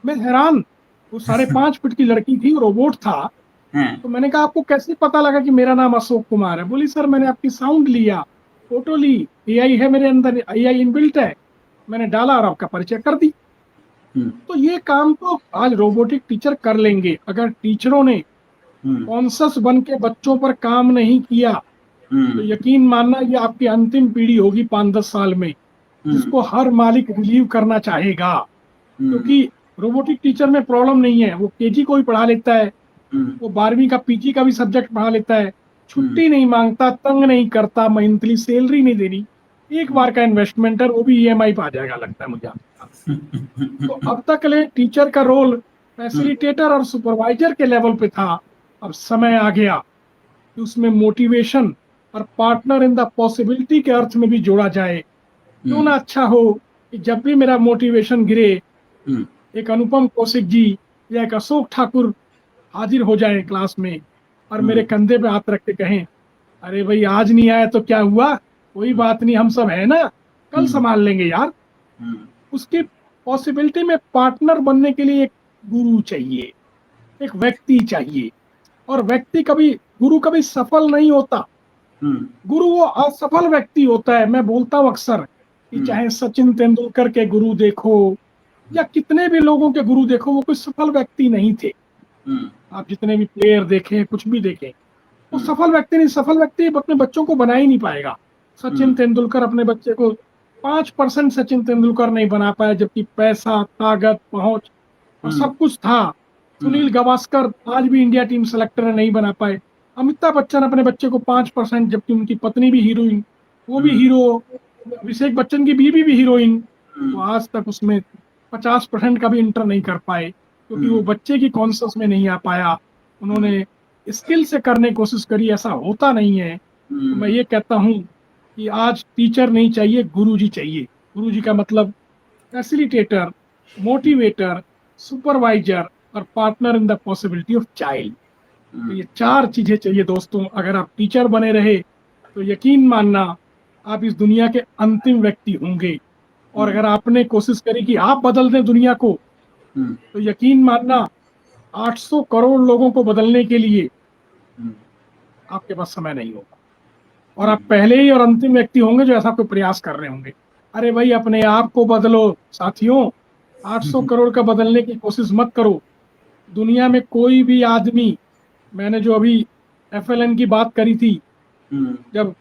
मैं हैरान, वो 5.5 फीट की लड़की थी, रोबोट था। तो मैंने कहा आपको कैसे पता लगा कि मेरा नाम अशोक कुमार है? बोली सर मैंने आपकी साउंड लिया, फोटो ली, एआई है मेरे अंदर, एआई इनबिल्ट है, मैंने डाला और आपका परिचय कर दी। तो ये काम तो आज रोबोटिक टीचर कर लेंगे। अगर टीचरों ने कॉन्शियस बन के बच्चों पर काम नहीं किया तो यकीन मानना ये आपकी अंतिम पीढ़ी होगी 5-10 साल में, जिसको हर मालिक रिलीव करना चाहेगा। क्योंकि रोबोटिक टीचर में प्रॉब्लम नहीं है, वो केजी को भी पढ़ा लेता है, वो 12वीं का पीजी का भी सब्जेक्ट पढ़ा लेता है, छुट्टी नहीं मांगता, तंग नहीं करता, मंथली सैलरी नहीं देनी, एक बार का इन्वेस्टमेंट है, वो भी ईएमआई पे आ जाएगा लगता है मुझे। तो अब तक ले टीचर का रोल फैसिलिटेटर और सुपरवाइजर के लेवल पे था। अब समय आ गया कि उसमें मोटिवेशन और पार्टनर इन द पॉसिबिलिटी के अर्थ में भी जोड़ा जाए। क्यों ना अच्छा हो कि जब भी मेरा मोटिवेशन गिरे, एक अनुपम कौशिक जी या एक अशोक ठाकुर हाजिर हो जाए क्लास में और मेरे कंधे पे हाथ रख के कहें, अरे भाई आज नहीं आया तो क्या हुआ, कोई बात नहीं, हम सब है ना, कल संभाल लेंगे यार। उसकी पॉसिबिलिटी में पार्टनर बनने के लिए एक गुरु चाहिए, एक व्यक्ति चाहिए। और व्यक्ति कभी, गुरु कभी सफल नहीं होता, गुरु वो असफल व्यक्ति होता है। मैं बोलता हूँ अक्सर कि चाहे सचिन तेंदुलकर के गुरु देखो या कितने भी लोगों के गुरु देखो, वो कोई सफल व्यक्ति नहीं थे। आप जितने भी प्लेयर देखें, कुछ भी देखें, वो सफल व्यक्ति नहीं। सफल व्यक्ति अपने बच्चों को बना ही नहीं पाएगा। सचिन तेंदुलकर अपने बच्चे को 5% सचिन तेंदुलकर नहीं बना पाया, जबकि पैसा, ताकत, पहुंच और सब कुछ था। सुनील गावस्कर आज भी इंडिया टीम सेलेक्टर नहीं बना पाए। अमिताभ बच्चन अपने बच्चे को 5%, जबकि उनकी पत्नी भी हीरोइन, वो भी हीरो, अभिषेक बच्चन की बीवी भी हीरोइन, तो आज तक उसमें 50% का भी इंटर नहीं कर पाए, क्योंकि वो बच्चे की कॉन्शियस में नहीं आ पाया। उन्होंने स्किल से करने की कोशिश करी, ऐसा होता नहीं है। तो मैं ये कहता हूँ कि आज टीचर नहीं चाहिए, गुरुजी चाहिए। गुरुजी का मतलब फैसिलिटेटर, मोटिवेटर, सुपरवाइजर और partner in the possibility of child. तो ये 4 चीजें चाहिए दोस्तों। अगर आप टीचर बने रहे तो यकीन मानना आप इस दुनिया के अंतिम व्यक्ति होंगे। और अगर आपने कोशिश करी कि आप बदल दें दुनिया को, तो यकीन मानना 800 करोड़ लोगों को बदलने के लिए आपके पास समय नहीं होगा। और आप पहले ही और अंतिम व्यक्ति होंगे जो ऐसा कोई प्रयास कर रहे होंगे। अरे भाई, अपने आप को बदलो साथियों, 800 करोड़ का बदलने की कोशिश मत करो। दुनिया में कोई भी आदमी, मैंने जो अभी FLN की बात करी थी, जब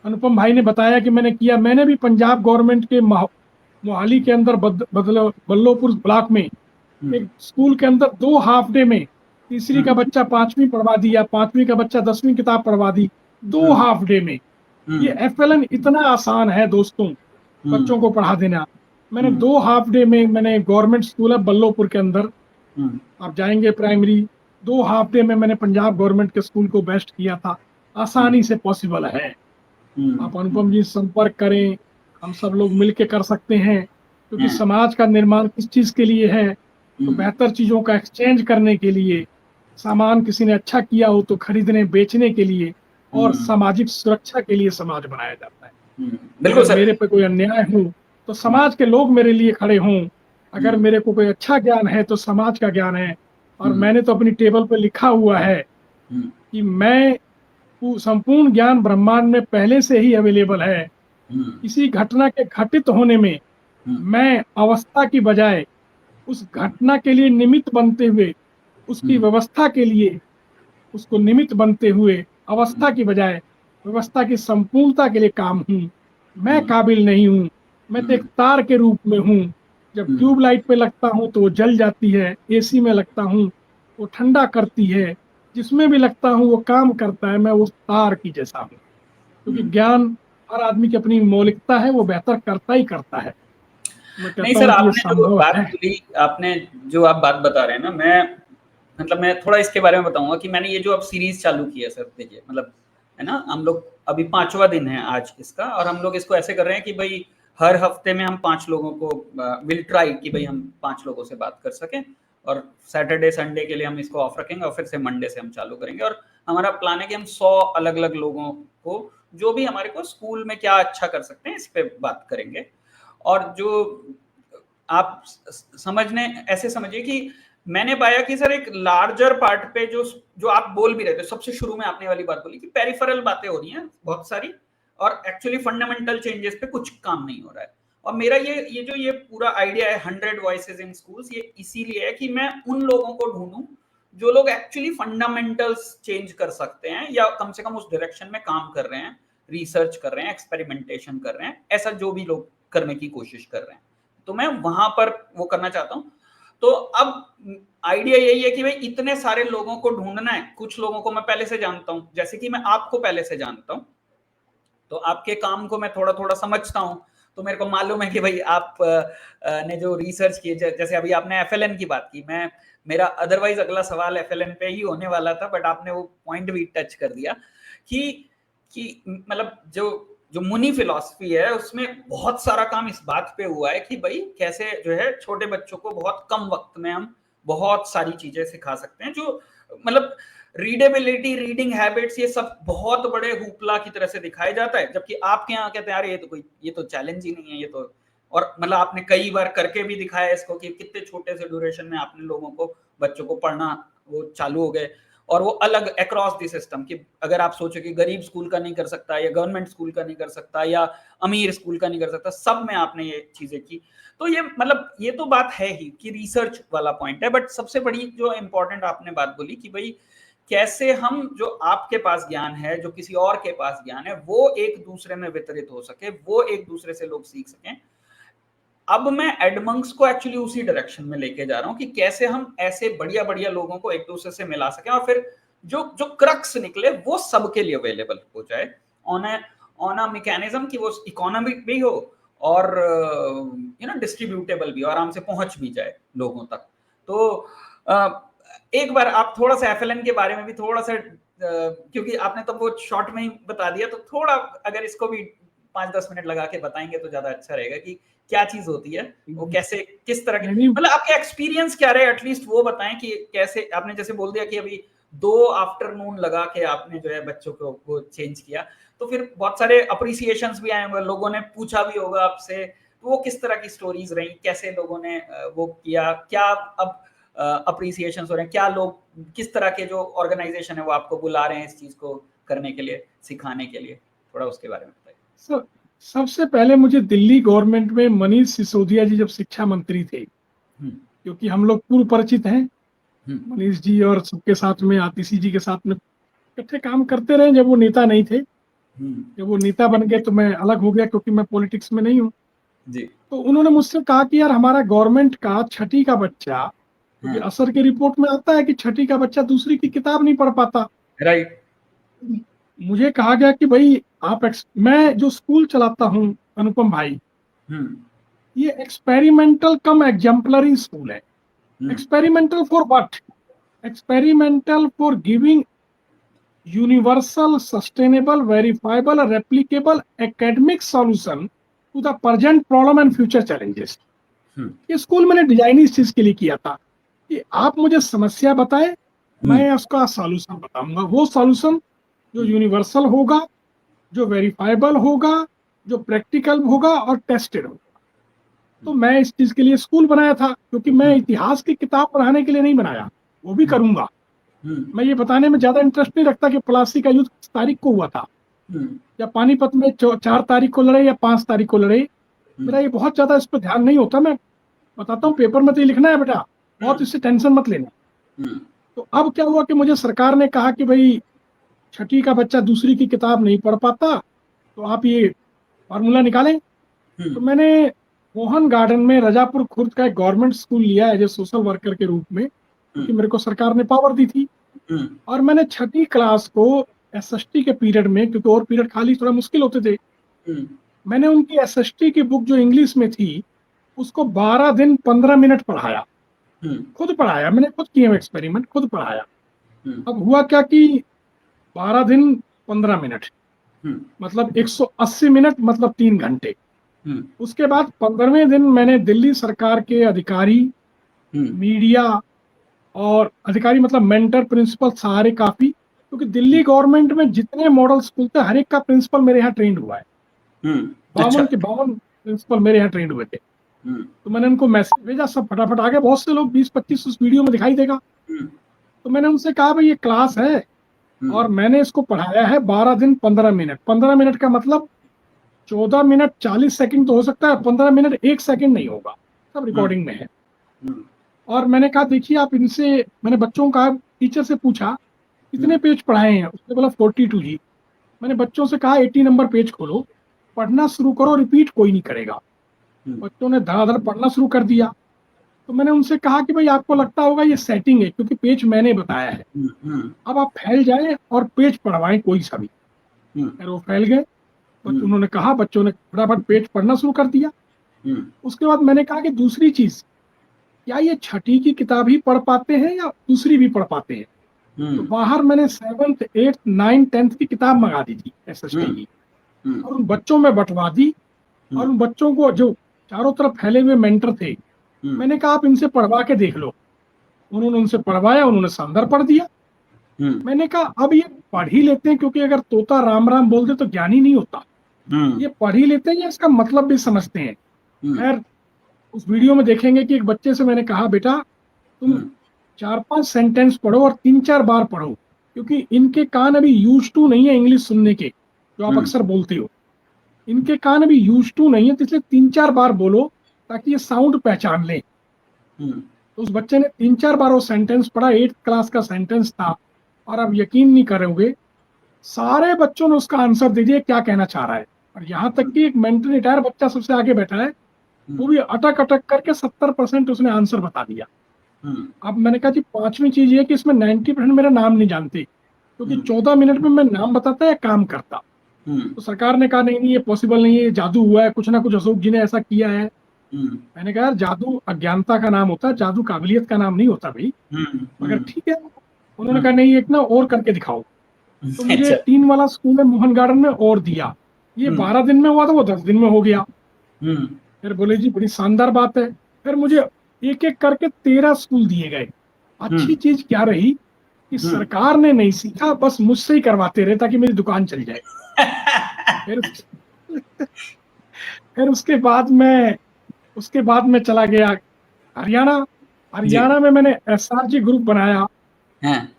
अनुपम भाई ने बताया कि मैंने किया, मैंने भी पंजाब गवर्नमेंट के मोहाली के अंदर बल्लोपुर ब्लॉक में एक स्कूल के अंदर 2 हाफ डे में तीसरी का बच्चा 5वीं पढ़वा दिया, 5वीं का बच्चा 10वीं किताब पढ़वा दी 2 हाफ डे में। ये FLN इतना आसान है दोस्तों, बच्चों को पढ़ा देना। मैंने 2 हाफ डे में, मैंने गवर्नमेंट स्कूल है बल्लोपुर के अंदर, आप जाएंगे प्राइमरी, 2 हाफ डे में मैंने पंजाब गवर्नमेंट के स्कूल को बेस्ट किया था। आसानी से पॉसिबल है। आप अनुपम जी संपर्क करें, हम सब लोग मिलके कर सकते हैं, क्योंकि समाज का निर्माण किस चीज के लिए है? तो बेहतर चीजों का एक्सचेंज करने के लिए, सामान किसी ने अच्छा किया हो तो खरीदने बेचने के लिए, और सामाजिक सुरक्षा के लिए समाज बनाया जाता है। बिल्कुल सर। मेरे पे कोई अन्याय हो तो समाज के लोग मेरे लिए खड़े हों। अगर मेरे को कोई अच्छा ज्ञान है तो समाज का ज्ञान है। और मैंने तो अपनी टेबल पे लिखा हुआ है कि मैं संपूर्ण ज्ञान ब्रह्मांड में पहले से ही अवेलेबल है। इसी घटना के घटित होने में मैं अवस्था की बजाय उस घटना के लिए निमित्त बनते हुए, उसकी व्यवस्था के लिए उसको निमित्त बनते हुए, अवस्था की बजाय व्यवस्था की संपूर्णता के लिए काम हूँ। मैं काबिल नहीं हूँ, मैं तो एक तार के रूप में हूँ। जब ट्यूबलाइट पे लगता हूँ तो वो जल जाती है, AC में लगता हूँ वो ठंडा करती है, जिसमें भी लगता हूँ वो काम करता है। मैं उस तार की जैसा हूँ, क्योंकि ज्ञान हर आदमी की अपनी मौलिकता है, वो बेहतर करता ही करता है। नहीं सर, आपने जो बात बोली, आपने जो आप बात बता रहे हैं ना, मैं थोड़ा इसके बारे में बताऊंगा कि मैंने ये जो अब सीरीज चालू की है सर, देखिए मतलब है ना, हम लोग अभी 5वां दिन है आज इसका, और हम लोग इसको ऐसे कर रहे हैं कि भाई हर हफ्ते में हम 5 लोगों को विल ट्राई कि भाई हम 5 लोगों से बात कर सकें, और सैटरडे संडे के लिए हम इसको ऑफ रखेंगे, और फिर से मंडे से हम चालू करेंगे। और हमारा प्लान है कि हम 100 अलग अलग लोगों को, जो भी हमारे को स्कूल में क्या अच्छा कर सकते हैं, इस पे बात करेंगे। और जो आप समझने ऐसे समझिए कि मैंने पाया कि सर एक लार्जर पार्ट पे जो आप बोल भी रहे थे, सबसे शुरू में आपने वाली बात बोली कि पेरिफेरल बातें हो रही हैं बहुत सारी, और एक्चुअली फंडामेंटल चेंजेस पे कुछ काम नहीं हो रहा है। और मेरा ये पूरा आइडिया है 100 वॉइसेस इन स्कूल्स, ये इसीलिए है कि मैं उन लोगों को ढूंढूं जो लोग एक्चुअली फंडामेंटल्स चेंज कर सकते हैं, या कम से कम उस डायरेक्शन में काम कर रहे हैं, रिसर्च कर रहे हैं, एक्सपेरिमेंटेशन कर रहे हैं, ऐसा जो भी लोग करने की कोशिश कर रहे हैं, तो मैं वहां पर वो करना चाहता हूं। तो अब आइडिया यही है कि भाई इतने सारे लोगों को ढूंढना है। कुछ लोगों को मैं पहले से जानता हूं, जैसे कि मैं आपको पहले से जानता हूं, तो आपके काम को मैं थोड़ा थोड़ा समझता हूं, तो मेरे को मालूम है कि भाई आप ने जो रिसर्च की, जैसे अभी आपने FLN की बात की, मेरा अदरवाइज अगला सवाल FLN पे ही होने वाला था, बट आपने वो पॉइंट भी टच कर दिया कि मतलब जो मुनि फिलॉसफी है, उसमें बहुत सारा काम इस बात पे हुआ है कि भाई कैसे जो है छोटे बच्चों को बहुत कम वक्त में हम बहुत सारी चीजें सिखा सकते हैं, जो मतलब रीडेबिलिटी, रीडिंग हैबिट्स, ये सब बहुत बड़े हुपला की तरह से दिखाया जाता है, जबकि आपके यहाँ कहते हैं अरे ये तो चैलेंज ही नहीं है, ये तो, और मतलब आपने कई बार करके भी दिखाया इसको कि कितने छोटे से ड्यूरेशन में आपने लोगों को, बच्चों को पढ़ना वो चालू हो गए, और वो अलग अक्रॉस द सिस्टम कि अगर आप सोचो कि गरीब स्कूल का नहीं कर सकता, या गवर्नमेंट स्कूल का नहीं कर सकता, या अमीर स्कूल का नहीं कर सकता, सब में आपने ये चीजें की। तो ये मतलब ये तो बात है ही कि रिसर्च वाला पॉइंट है, बट सबसे बड़ी जो इंपॉर्टेंट आपने बात बोली कि भाई कैसे हम, जो आपके पास ज्ञान है, जो किसी और के पास ज्ञान है, वो एक दूसरे में वितरित हो सके, वो एक दूसरे से लोग सीख सकें। अब मैं एडमंक्स को एक्चुअली उसी डायरेक्शन में लेके जा रहा हूं कि कैसे हम ऐसे बढ़िया बढ़िया लोगों को एक दूसरे से मिला सकें, और फिर जो क्रक्स निकले वो सबके लिए अवेलेबल हो जाए ऑन अ मैकेनिज्म कि वो इकोनॉमिक भी हो, और डिस्ट्रीब्यूटेबल भी, और आराम से पहुंच भी जाए लोगों तक। तो एक बार आप थोड़ा सा FLN के बारे में भी थोड़ा सा, क्योंकि आपने तो वो शॉर्ट में ही बता दिया, तो थोड़ा अगर इसको भी 5-10 मिनट लगा के बताएंगे तो ज्यादा अच्छा रहेगा कि क्या चीज होती है, वो कैसे, किस तरह के, मतलब आपके एक्सपीरियंस क्या रहे, एटलीस्ट वो बताएं कि कैसे आपने, जैसे बोल दिया कि अभी 2 आफ्टरनून लगा के आपने जो है बच्चों को वो चेंज किया, तो फिर बहुत सारे अप्रिसिएशंस भी आए होंगे, लोगों ने पूछा भी होगा आपसे, तो वो किस तरह की स्टोरीज रही, कैसे लोगों ने वो किया, क्या अब अप्रिसिएशंस हो रहे हैं, क्या लोग, किस तरह के जो ऑर्गेनाइजेशन है वो आपको बुला रहे हैं इस चीज को करने के लिए, सिखाने के लिए, थोड़ा उसके बारे में बताइए। सबसे पहले मुझे दिल्ली गवर्नमेंट में मनीष सिसोदिया जी जब शिक्षा मंत्री थे, क्योंकि हम लोग पूर्व परिचित हैं मनीष जी और सबके साथ में, आतिशी जी के साथ में इकट्ठे काम करते रहे जब वो नेता नहीं थे। जब वो नेता बन गए तो मैं अलग हो गया, क्योंकि मैं पॉलिटिक्स में नहीं हूँ जी। तो उन्होंने मुझसे कहा कि यार हमारा गवर्नमेंट का छठी का बच्चा, क्योंकि असर की रिपोर्ट में आता है कि छठी का बच्चा दूसरी की किताब नहीं पढ़ पाता। राइट। मुझे कहा गया कि भाई मैं जो स्कूल चलाता हूँ अनुपम भाई, ये एक्सपेरिमेंटल कम एग्जाम्पलरी स्कूल है। Experimental for what? Experimental for giving universal, sustainable, verifiable, replicable academic solution to the present problem and future challenges. ये स्कूल मैंने डिजाइन इस चीज के लिए किया था कि आप मुझे समस्या बताएं, मैं उसका सॉल्यूशन बताऊंगा। वो सॉल्यूशन जो यूनिवर्सल होगा, जो वेरीफाइबल होगा, जो प्रैक्टिकल होगा और टेस्टेड होगा। तो मैं इस चीज के लिए स्कूल बनाया था, क्योंकि मैं इतिहास की किताब पढ़ाने के लिए नहीं बनाया, वो भी करूंगा। मैं ये बताने में ज्यादा इंटरेस्ट नहीं रखता कि प्लासी का युद्ध किस तारीख को हुआ था, या पानीपत में 4 तारीख को लड़े या 5 तारीख को लड़े। मेरा ये बहुत ज्यादा इस पर ध्यान नहीं होता। मैं बताता हूँ पेपर में तो ये लिखना है बेटा, बहुत इससे टेंशन मत लेना। तो अब क्या हुआ कि मुझे सरकार ने कहा कि भाई छठी का बच्चा दूसरी की किताब नहीं पढ़ पाता, तो आप ये फार्मूला निकालें। तो मैंने मोहन गार्डन में रजापुर खुर्द का एक गवर्नमेंट स्कूल लिया एज ए सोशल वर्कर के रूप में, क्योंकि मेरे को सरकार ने पावर दी थी। और मैंने छठी क्लास को एसएसटी के पीरियड में, क्योंकि और पीरियड खाली थोड़ा मुश्किल होते थे, मैंने उनकी एसएसटी की बुक जो इंग्लिश में थी उसको 12 दिन 15 मिनट पढ़ाया। खुद पढ़ाया, मैंने खुद किया एक्सपेरिमेंट, खुद पढ़ाया। अब हुआ क्या कि 12 दिन 15 मिनट मतलब 180 मिनट, मतलब 3 घंटे। उसके बाद 15वें दिन मैंने दिल्ली सरकार के अधिकारी, मीडिया और अधिकारी मतलब मेंटर, प्रिंसिपल सारे काफी, क्योंकि दिल्ली गवर्नमेंट में जितने मॉडल स्कूल थे हर एक का प्रिंसिपल मेरे यहाँ ट्रेंड हुआ है। 52 के 52 प्रिंसिपल मेरे यहाँ ट्रेंड हुए थे। तो मैंने उनको मैसेज भेजा, सब फटाफट आ गए। बहुत से लोग 20-25 उस वीडियो में दिखाई देगा। तो मैंने उनसे कहा भाई ये क्लास है और मैंने इसको पढ़ाया है 12 दिन 15 मिनट। 15 मिनट का मतलब 14 मिनट 40 सेकंड तो हो सकता है, 15 मिनट 1 सेकंड नहीं होगा, सब रिकॉर्डिंग में है। और मैंने कहा देखिए आप इनसे, मैंने बच्चों का टीचर से पूछा कितने पेज पढ़ाए हैं, उसने बोला 42 जी। मैंने बच्चों से कहा 80 नंबर पेज खोलो, पढ़ना शुरू करो, रिपीट कोई नहीं करेगा। बच्चों ने धड़ाधड़ पढ़ना शुरू कर दिया। तो मैंने उनसे कहा कि भाई आपको लगता होगा ये सेटिंग है, क्योंकि पेज मैंने बताया है, अब आप फैल जाएं और पेज पढ़वाएं कोई सा भी। फिर वो फैल गए। उन्होंने कहा, बच्चों ने फटाफट पेज पढ़ना शुरू कर दिया। उसके बाद मैंने कहा कि दूसरी चीज, क्या ये छठी की किताब ही पढ़ पाते हैं या दूसरी भी पढ़ पाते हैं? तो बाहर मैंने 7th 8th 9th 10th की किताब मंगा दी थी एसएसटी की, और उन बच्चों में बंटवा दी। और उन बच्चों को जो चारों तरफ फैले हुए मेंटर थे, मैंने कहा आप इनसे पढ़वा के देख लो। उन्होंने उनसे पढ़वाया, उन्होंने शानदार पढ़ दिया। मैंने कहा अब ये पढ़ ही लेते हैं, क्योंकि अगर तोता राम राम बोल दे तो ज्ञानी नहीं होता। ये पढ़ ही लेते हैं या इसका मतलब भी समझते हैं। खैर उस वीडियो में देखेंगे कि एक बच्चे से मैंने कहा बेटा तुम 4-5 सेंटेंस पढ़ो और 3-4 बार पढ़ो, क्योंकि इनके कान अभी यूज टू नहीं है इंग्लिश सुनने के, जो आप अक्सर बोलते हो। इनके कान अभी यूज टू नहीं है, तो इसलिए 3-4 बार बोलो ताकि ये साउंड पहचान ले। तो उस बच्चे ने 3-4 बार वो सेंटेंस पढ़ा, 8th क्लास का सेंटेंस था, और आप यकीन नहीं करोगे सारे बच्चों ने उसका आंसर दे दिया क्या कहना चाह रहा है। और यहाँ तक कि एक मेंटली रिटायर बच्चा सबसे आगे बैठा है, वो भी अटक अटक करके 70% उसने आंसर बता दिया। अब मैंने कहा जी 5वीं चीज ये कि इसमें 90% मेरा नाम नहीं जानते, क्योंकि 14 मिनट में मैं नाम बताता या काम करता। तो सरकार ने कहा नहीं ये पॉसिबल नहीं है, ये जादू हुआ है, कुछ ना कुछ अशोक जी ने ऐसा किया है। मैंने कहा यार जादू अज्ञानता का नाम होता है, जादू काबिलियत का नाम नहीं होता भाई। मगर ठीक है, उन्होंने कहा नहीं एक ना और करके दिखाओ। तो मुझे 3 वाला स्कूल है मोहन गार्डन में और दिया। ये 12 दिन में हुआ था, वो 10 दिन में हो गया। फिर बोले जी बड़ी शानदार बात है। फिर मुझे एक एक करके 13 स्कूल दिए गए। अच्छी चीज क्या रही कि सरकार ने नहीं सीखा, बस मुझसे ही करवाते रहे ताकि मेरी दुकान चल जाए। फिर उसके बाद मैं चला गया हरियाणा में मैंने एसआरजी ग्रुप बनाया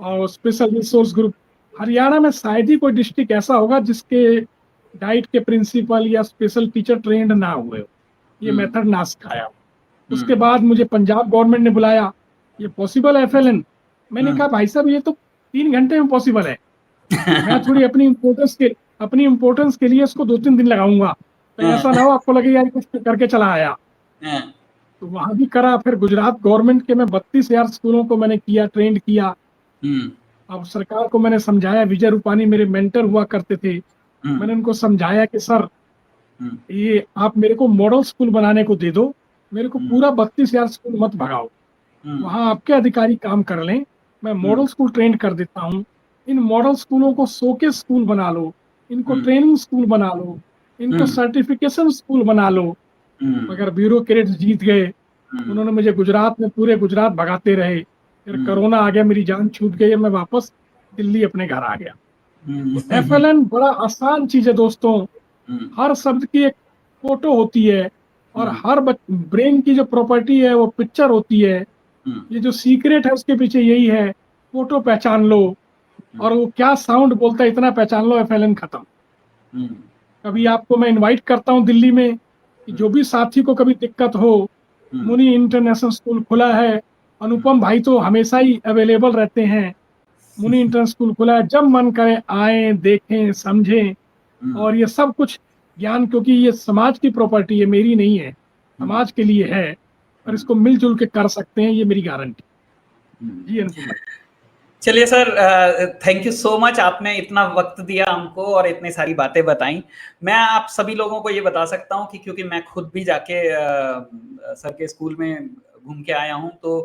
और स्पेशल रिसोर्स ग्रुप। हरियाणा में शायद ही कोई डिस्ट्रिक्ट ऐसा होगा जिसके डाइट के प्रिंसिपल या स्पेशल टीचर ट्रेंड ना हुए हो, ये मेथड ना सिखाया हो। उसके बाद मुझे पंजाब गवर्नमेंट ने बुलाया, ये पॉसिबल है FLN? मैंने कहा भाई साहब ये तो 3 घंटे में पॉसिबल है, मैं थोड़ी अपनी इम्पोर्टेंस के लिए इसको 2-3 दिन लगाऊंगा, तो ऐसा ना हो आपको लगे यार कुछ करके चला आया। तो वहां भी करा, फिर गुजरात गवर्नमेंट के मैं 32,000 स्कूलों को मैंने किया, ट्रेंड किया। अब सरकार को मैंने समझाया, विजय रूपानी मेरे मेंटर हुआ करते थे, मैंने उनको समझाया कि सर ये आप मेरे को मॉडल स्कूल बनाने को दे दो, मेरे को पूरा 32,000 स्कूल मत भगाओ, वहां आपके अधिकारी काम कर लें, मैं मॉडल स्कूल ट्रेंड कर देता हूँ। इन मॉडल स्कूलों को शोकेस स्कूल बना लो, इनको ट्रेनिंग स्कूल बना लो, इनको सर्टिफिकेशन स्कूल बना लो। मगर ब्यूरोक्रेट जीत गए, उन्होंने मुझे गुजरात में पूरे गुजरात भगाते रहे, फिर कोरोना आ गया, मेरी जान छूट गई, मैं वापस दिल्ली अपने घर आ गया। FLN बड़ा आसान चीज है दोस्तों, हर शब्द की एक फोटो होती है और हर ब्रेन की जो प्रॉपर्टी है वो पिक्चर होती है। ये जो सीक्रेट है उसके पीछे यही है, फोटो पहचान लो और वो क्या साउंड बोलता है इतना पहचान लो, FLN खत्म। कभी आपको मैं इनवाइट करता हूँ दिल्ली में कि जो भी साथी को कभी दिक्कत हो, मुनि इंटरनेशनल स्कूल खुला है, अनुपम भाई तो हमेशा ही अवेलेबल रहते हैं, मुनि इंटरनेशनल स्कूल खुला है, जब मन करे आए, देखें, समझें। और ये सब कुछ ज्ञान, क्योंकि ये समाज की प्रॉपर्टी है, मेरी नहीं है, समाज के लिए है, और इसको मिलजुल के कर सकते हैं, ये मेरी गारंटी। जी अनुपम भाई। चलिए sir, thank you so much, आपने इतना वक्त दिया हमको और इतनी सारी बातें बताई। मैं आप सभी लोगों को ये बता सकता हूँ कि क्योंकि मैं खुद भी जाके सर के स्कूल में घूम के आया हूँ, तो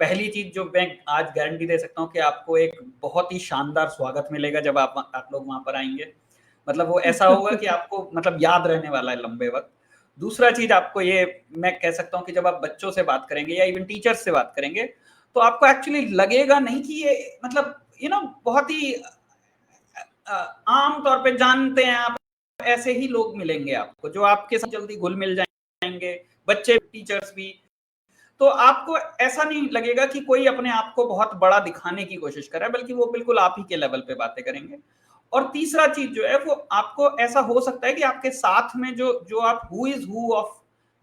पहली चीज जो मैं आज गारंटी दे सकता हूँ कि आपको एक बहुत ही शानदार स्वागत मिलेगा जब आप लोग वहां पर आएंगे। मतलब वो ऐसा होगा कि आपको मतलब याद रहने वाला है लंबे वक्त। दूसरा चीज आपको ये मैं कह सकता हूँ कि जब आप बच्चों से बात करेंगे या इवन टीचर्स से बात करेंगे, तो आपको एक्चुअली लगेगा नहीं कि ये मतलब बहुत ही आम तौर पे जानते हैं आप, ऐसे ही लोग मिलेंगे आपको जो आपके साथ जल्दी घुल मिल जाएंगे, बच्चे टीचर्स भी। तो आपको ऐसा नहीं लगेगा कि कोई अपने आप को बहुत बड़ा दिखाने की कोशिश कर रहा है, बल्कि वो बिल्कुल आप ही के लेवल पे बातें करेंगे। और तीसरा चीज जो है वो आपको ऐसा हो सकता है कि आपके साथ में जो आप who is who of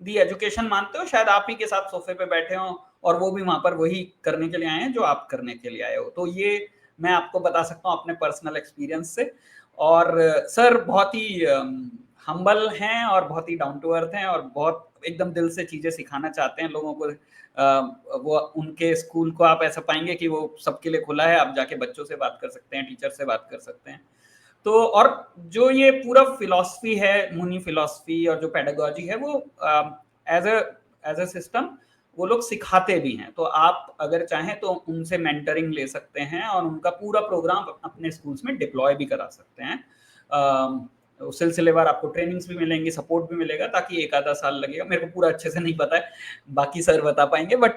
the education मानते हो, शायद आप ही के साथ सोफे पे बैठे हो और वो भी वहां पर वही करने के लिए आए हैं जो आप करने के लिए आए हो। तो ये मैं आपको बता सकता हूँ अपने पर्सनल एक्सपीरियंस से। और सर बहुत ही हम्बल हैं और बहुत ही डाउन टू अर्थ हैं और बहुत एकदम दिल से चीजें सिखाना चाहते हैं लोगों को। वो उनके स्कूल को आप ऐसा पाएंगे कि वो सबके लिए खुला है, आप जाके बच्चों से बात कर सकते हैं, टीचर से बात कर सकते हैं। तो और जो ये पूरा फिलॉसफी है, मुनि फिलॉसफी और जो पेडागोजी है, वो एज अ सिस्टम वो लोग सिखाते भी हैं। तो आप अगर चाहें तो उनसे मेंटरिंग ले सकते हैं और उनका पूरा प्रोग्राम अपने स्कूल्स में डिप्लॉय भी करा सकते हैं। सिलसिलेवार आपको ट्रेनिंग्स भी मिलेंगी, सपोर्ट भी मिलेगा, ताकि एक आधा साल लगेगा, मेरे को पूरा अच्छे से नहीं पता है, बाकी सर बता पाएंगे, बट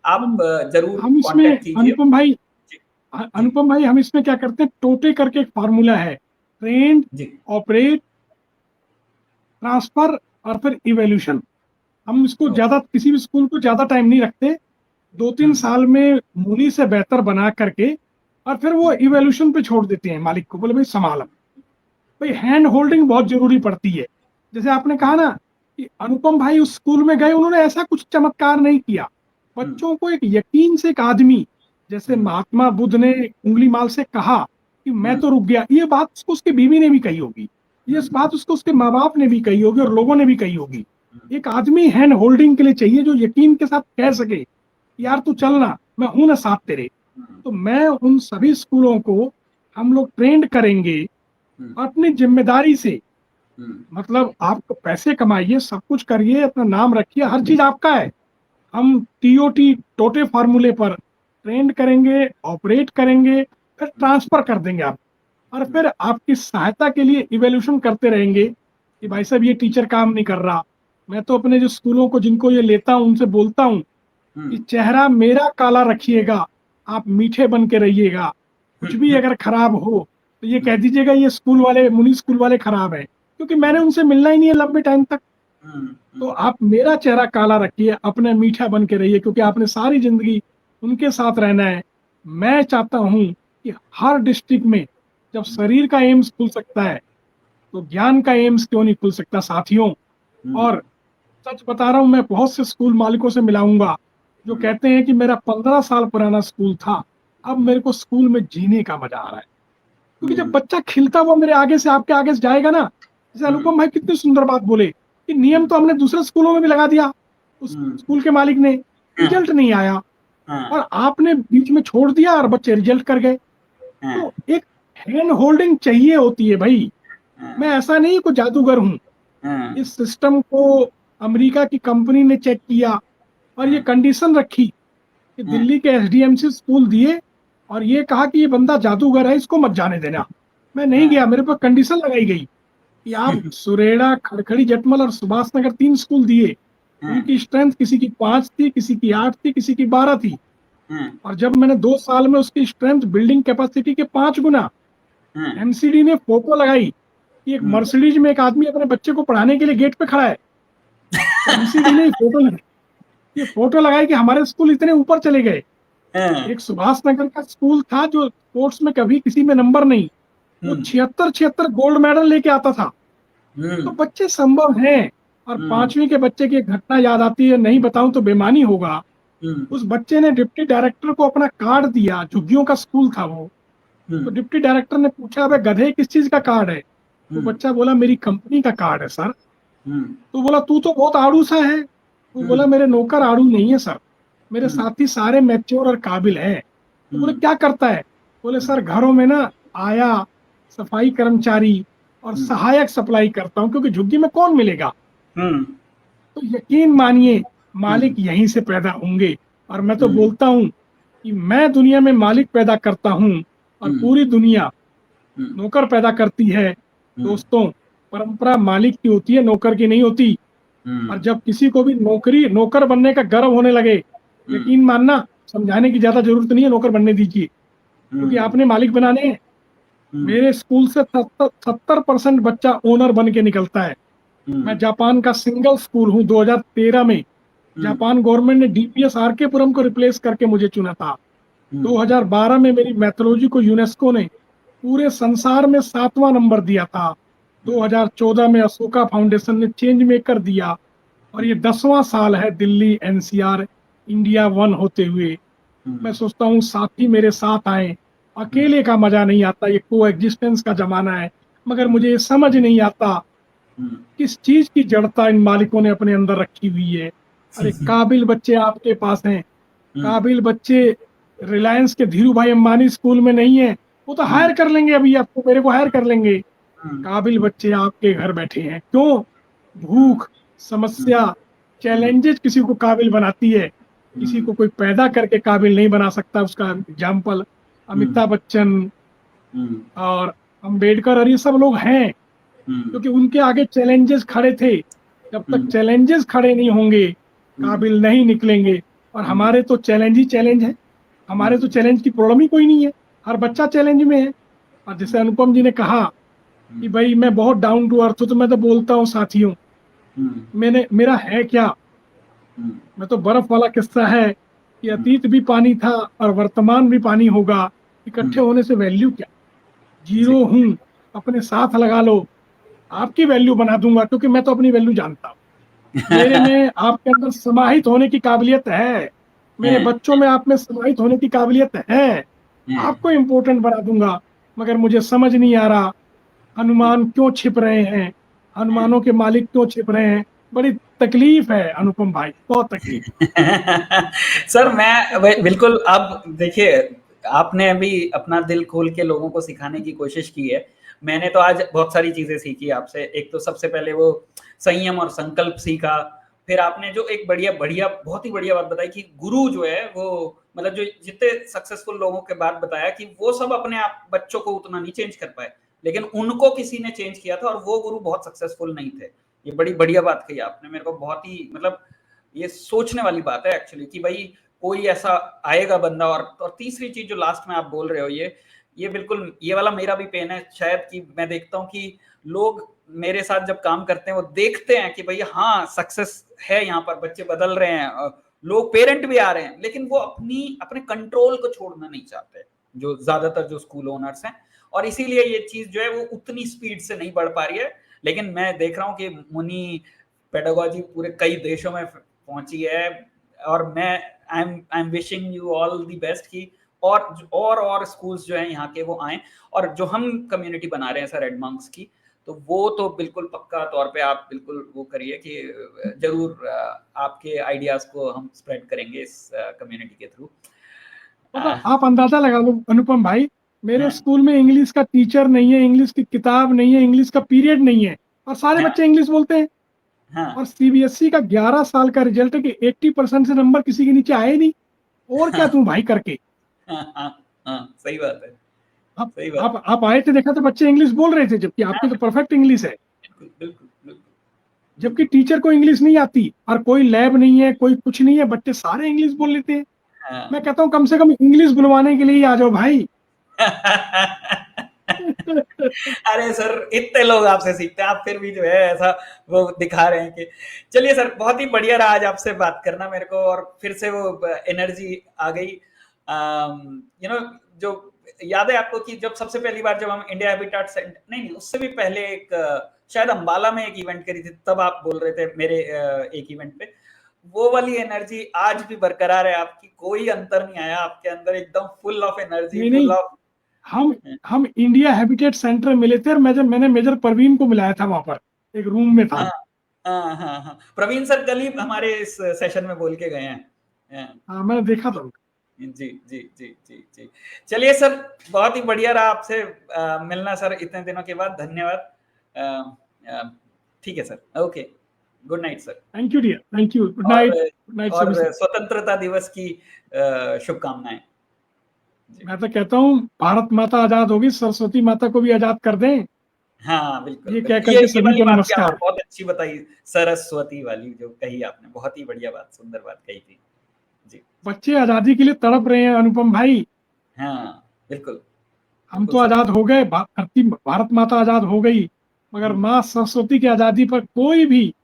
आप जरूर हम इसमें अनुपम भाई हम इसमें क्या करते हैं, टोटे करके एक फार्मूला है, ट्रेंड, ऑपरेट, ट्रांसफर और फिर इवोल्यूशन। हम इसको ज्यादा, किसी भी स्कूल को ज्यादा टाइम नहीं रखते, 2-3 साल में मुनि से बेहतर बना करके और फिर वो इवोल्यूशन पे छोड़ देते हैं मालिक को, बोले भाई संभाल। भाई हैंड होल्डिंग बहुत जरूरी पड़ती है। जैसे आपने कहा ना कि अनुपम भाई उस स्कूल में गए, उन्होंने ऐसा कुछ चमत्कार नहीं किया, बच्चों को एक यकीन से, एक आदमी जैसे महात्मा बुद्ध ने उंगली माल से कहा कि मैं तो रुक गया, ये बात उसको उसकी बीवी ने भी कही होगी, ये बात उसको उसके माँ बाप ने भी कही होगी और लोगों ने भी कही होगी। एक आदमी हैंड होल्डिंग के लिए चाहिए जो यकीन के साथ कह सके यार तू चलना, मैं हूं ना साथ तेरे। तो मैं उन सभी स्कूलों को हम लोग ट्रेंड करेंगे अपनी जिम्मेदारी से। मतलब आप पैसे कमाइए, सब कुछ करिए, अपना नाम रखिए, हर चीज आपका है। हम TOT टोटे फार्मूले पर ट्रेंड करेंगे, ऑपरेट करेंगे, फिर ट्रांसफर कर देंगे आप, और फिर आपकी सहायता के लिए इवोल्यूशन करते रहेंगे कि भाई साहब ये टीचर काम नहीं कर रहा। मैं तो अपने जो स्कूलों को जिनको ये लेता हूँ उनसे बोलता हूँ कि चेहरा मेरा काला रखिएगा, आप मीठे बन के रहिएगा, कुछ भी अगर खराब हो तो ये कह दीजिएगा ये स्कूल वाले, मुनि स्कूल वाले खराब है, क्योंकि मैंने उनसे मिलना ही नहीं है लंबे टाइम तक। तो आप मेरा चेहरा काला रखिए, अपने मीठा बन के रहिए, क्योंकि आपने सारी जिंदगी उनके साथ रहना है। मैं चाहता हूं कि हर डिस्ट्रिक्ट में जब शरीर का एम्स खुल सकता है तो ज्ञान का एम्स क्यों नहीं खुल सकता साथियों। और सच बता रहा हूं, मैं बहुत से स्कूल मालिकों से मिलाऊंगा जो कहते हैं कि मेरा 15 साल पुराना स्कूल था, अब मेरे को स्कूल में जीने का मजा आ रहा है। क्योंकि जब बच्चा खिलता हुआ मेरे आगे से आपके आगे से जाएगा ना, जैसे अनुपम भाई कितनी सुंदर बात बोले कि नियम तो हमने दूसरे स्कूलों में भी लगा दिया, उस स्कूल के मालिक ने, रिजल्ट नहीं आया और आपने बीच में छोड़ दिया और बच्चे रिजल्ट कर गए। तो एक हैंड होल्डिंग चाहिए होती है भाई। मैं ऐसा नहीं कोई जादूगर हूं। इस सिस्टम को अमेरिका की कंपनी ने चेक किया और ये कंडीशन रखी कि दिल्ली के एसडीएमसी स्कूल दिए और ये कहा कि ये बंदा जादूगर है, इसको मत जाने देना। मैं नहीं गया, मेरे पर कंडीशन लगाई गई कि आप सुरेड़ा, खड़खड़ी, जटमल और सुभाष नगर 3 स्कूल दिए। उनकी स्ट्रेंथ किसी की 5 थी, किसी की 8 थी, किसी की 12 थी। और जब मैंने 2 साल में उसकी स्ट्रेंथ बिल्डिंग कैपेसिटी के 5 गुना, एमसीडी ने फोटो लगाई कि एक मर्सिडीज में एक आदमी अपने बच्चे को पढ़ाने के लिए गेट पे खड़ा है। एमसीडी ने फोटो लगाई कि हमारे स्कूल इतने ऊपर चले गए। एक सुभाष नगर का स्कूल था जो स्पोर्ट्स में कभी किसी में नंबर नहीं, वो 76 गोल्ड मेडल लेके आता था। तो बच्चे संभव हैं। और 5वीं के बच्चे की एक घटना याद आती है, नहीं बताऊं तो बेमानी होगा। उस बच्चे ने डिप्टी डायरेक्टर को अपना कार्ड दिया, झुग्गियों का स्कूल था वो। तो डिप्टी डायरेक्टर ने पूछा, अबे गधे किस चीज का कार्ड है? तो बच्चा बोला, मेरी कंपनी का कार्ड है सर। तो बोला, तू तो बहुत आड़ू सा है। वो बोला, मेरे नौकर आड़ू नहीं है सर, मेरे साथी सारे मैच्योर और काबिल हैं। तो बोले, क्या करता है? बोले, सर घरों में ना आया, सफाई कर्मचारी और सहायक सप्लाई करता हूँ, क्योंकि झुग्गी में कौन मिलेगा। तो यकीन मानिए मालिक यहीं से पैदा होंगे। और मैं तो बोलता हूँ कि मैं दुनिया में मालिक पैदा करता हूँ और पूरी दुनिया नौकर पैदा करती है। दोस्तों, परंपरा मालिक की होती है, नौकर की नहीं होती। और जब किसी को भी नौकर बनने का गर्व होने लगे, यकीन मानना, समझाने की ज्यादा जरूरत नहीं है, नौकर बनने दीजिए, क्योंकि आपने मालिक बनाने हैं। मेरे स्कूल से 70% बच्चा ओनर बन के निकलता है। मैं जापान का सिंगल स्कूल हूँ। 2013 में जापान गवर्नमेंट ने डीपीएस आरके-पुरम को रिप्लेस करके मुझे चुना था। 2012 में मेरी मैथोलॉजी को यूनेस्को ने पूरे संसार में 7वां नंबर दिया था। 2014 में अशोका फाउंडेशन ने चेंज मेकर दिया। और ये 10वां साल है दिल्ली एनसीआर इंडिया 1 होते हुए। मैं सोचता हूँ साथी मेरे साथ आए। अकेले का मजा नहीं आता, ये को एग्जिस्टेंस का जमाना है। मगर मुझे ये समझ नहीं आता किस चीज की जड़ता इन मालिकों ने अपने अंदर रखी हुई है। अरे काबिल बच्चे आपके पास हैं, काबिल बच्चे रिलायंस के धीरू भाई अंबानी स्कूल में नहीं है, वो तो हायर कर लेंगे, अभी आपको मेरे को हायर कर लेंगे। काबिल बच्चे आपके घर बैठे हैं। क्यों? भूख, समस्या, चैलेंजेस किसी को काबिल बनाती है, किसी को कोई पैदा करके काबिल नहीं बना सकता। उसका एग्जाम्पल अमिताभ बच्चन और अंबेडकर और ये सब लोग हैं, क्योंकि उनके आगे चैलेंजेस खड़े थे। जब तक चैलेंजेस खड़े नहीं होंगे, काबिल नहीं निकलेंगे। और हमारे तो चैलेंज ही चैलेंज है, हमारे तो चैलेंज की प्रॉब्लम ही कोई नहीं है। हर बच्चा चैलेंज में है। और जैसे अनुपम जी ने कहा कि भाई मैं बहुत डाउन टू अर्थ हूं, तो मैं तो बोलता हूँ साथियों, मेरा है क्या? मैं तो बर्फ वाला किस्सा है कि अतीत भी पानी था और वर्तमान भी पानी होगा, इकट्ठे होने से वैल्यू क्या? जीरो हूं, अपने साथ लगा लो, आपकी वैल्यू बना दूंगा, क्योंकि मैं तो अपनी वैल्यू जानता हूँ। मेरे में आपके अंदर समाहित होने की काबिलियत है, मेरे बच्चों में आप में समाहित होने की काबिलियत है। आपको इम्पोर्टेंट बना दूंगा। मगर मुझे समझ नहीं आ रहा हनुमान क्यों छिप रहे हैं, हनुमानों के मालिक क्यों छिप रहे हैं। बड़ी तकलीफ है अनुपम भाई, बहुत तकलीफ। सर मैं बिल्कुल, अब देखिए आपने अभी अपना दिल खोल के लोगों को सिखाने की कोशिश की है। मैंने तो आज बहुत सारी चीजें सीखी आपसे। एक तो सबसे पहले वो संयम और संकल्प सीखा। फिर आपने जो एक बढ़िया बहुत ही बढ़िया बात बताई कि गुरु जो है वो, मतलब जो जितने सक्सेसफुल लोगों के बात बताया कि वो सब अपने आप बच्चों को उतना नहीं चेंज कर पाए, लेकिन उनको किसी ने चेंज किया था और वो गुरु बहुत सक्सेसफुल नहीं थे। ये बड़ी बढ़िया बात कही आपने, मेरे को बहुत ही, मतलब ये सोचने वाली बात है एक्चुअली कि भाई कोई ऐसा आएगा बंदा। और तीसरी चीज जो लास्ट में आप बोल रहे हो, ये बिल्कुल, ये वाला मेरा भी पेन है शायद, कि मैं देखता हूँ कि लोग मेरे साथ जब काम करते हैं वो देखते हैं कि भाई हाँ सक्सेस है, यहाँ पर बच्चे बदल रहे हैं, लोग पेरेंट भी आ रहे हैं, लेकिन वो अपने कंट्रोल को छोड़ना नहीं चाहते, जो ज्यादातर जो स्कूल ओनर्स हैं। और इसीलिए ये चीज जो है वो उतनी स्पीड से नहीं बढ़ पा रही है। लेकिन मैं देख रहा हूँ कि मुनि पेडागोजी पूरे कई देशों में पहुंची है, और मैं I am wishing you all the best की और स्कूल्स जो है यहाँ के वो आए, और जो हम कम्युनिटी बना रहे हैं सर एडमॉन्क्स की, तो वो तो बिल्कुल पक्का तौर पे आप बिल्कुल वो करिए कि जरूर आपके आइडियाज को हम स्प्रेड करेंगे इस कम्युनिटी के थ्रू। आप अंदाजा लगा लो अनुपम भाई, मेरे हाँ। स्कूल में इंग्लिश का टीचर नहीं है, इंग्लिश की किताब नहीं है, इंग्लिश का पीरियड नहीं है, और सारे हाँ। बच्चे इंग्लिश बोलते हैं। हाँ। और सीबीएसई का 11 साल का रिजल्ट है कि 80% से नंबर किसी के नीचे आए नहीं। और क्या तू भाई करके। हाँ, सही बात है, आप सही बात आप आए थे, देखा तो बच्चे इंग्लिश बोल रहे थे, जबकि आपकी तो परफेक्ट इंग्लिश है। बिल्कुल बिल्कुल बिल्कुल। जबकि टीचर को इंग्लिश नहीं आती, और कोई लैब नहीं है, कोई कुछ नहीं है, बच्चे सारे इंग्लिश बोल लेते हैं। हाँ। मैं कहता हूँ कम से कम इंग्लिश बुलवाने के लिए ही आ जाओ भाई। अरे सर, इतने लोग आपसे सीखते हैं, आप फिर भी जो है ऐसा वो दिखा रहे हैं कि चलिए सर, बहुत ही बढ़िया रहा आज आपसे बात करना मेरे को, और फिर से वो एनर्जी आ गई। यू नो, जो याद है आपको कि जब सबसे पहली बार जब हम इंडिया हैबिटेट सेंटर, नहीं उससे भी पहले एक शायद अंबाला में एक इवेंट करी थी, तब आप बोल रहे थे मेरे एक इवेंट पे, वो वाली एनर्जी आज भी बरकरार है आपकी, कोई अंतर नहीं आया आपके अंदर, एकदम फुल ऑफ एनर्जी, नहीं, फुल ऑफ। हम इंडिया हैबिटेट सेंटर मिले थे, और मैंने मेजर परवीन को मिलाया था वहां पर, एक रूम में था। हाँ, प्रवीण सर कल ही हमारे इस सेशन में बोल के गए हैं। हाँ, मैंने देखा था। जी जी जी जी जी। चलिए सर, बहुत ही बढ़िया रहा आपसे मिलना सर, इतने दिनों के बाद, धन्यवाद। ठीक है sir, okay, good night sir. Thank you dear, thank you, good night, good night और सभी। स्वतंत्रता दिवस की शुभकामनाएं। मैं तो कहता हूँ भारत माता आजाद होगी, सरस्वती माता को भी आजाद कर दें। हाँ बिल्कुल, ये कह बिल्कुल। करके ये सभी वाली को बात नमस्कार। आपने बहुत अच्छी बताई, सरस्वती वाली जो कही आपने, बहुत ही बढ़िया बात, सुंदर बात कही थी जी। बच्चे आजादी के लिए तड़प रहे हैं अनुपम भाई। हाँ बिल्कुल, हम बिल्कुल तो सर। आजाद हो गए, धरती भारत माता आजाद हो गई, मगर माँ सरस्वती की आजादी पर कोई भी,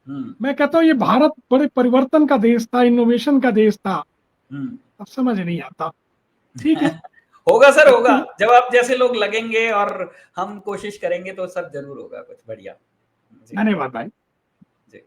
हम्म मैं कहता हूँ ये भारत बड़े परिवर्तन का देश था, इनोवेशन का देश था। हम्म। अब समझ नहीं आता। ठीक है, होगा सर, देखते होगा, हैं। जब आप जैसे लोग लगेंगे और हम कोशिश करेंगे तो सब जरूर होगा कुछ बढ़िया। जी धन्यवाद भाई। जी।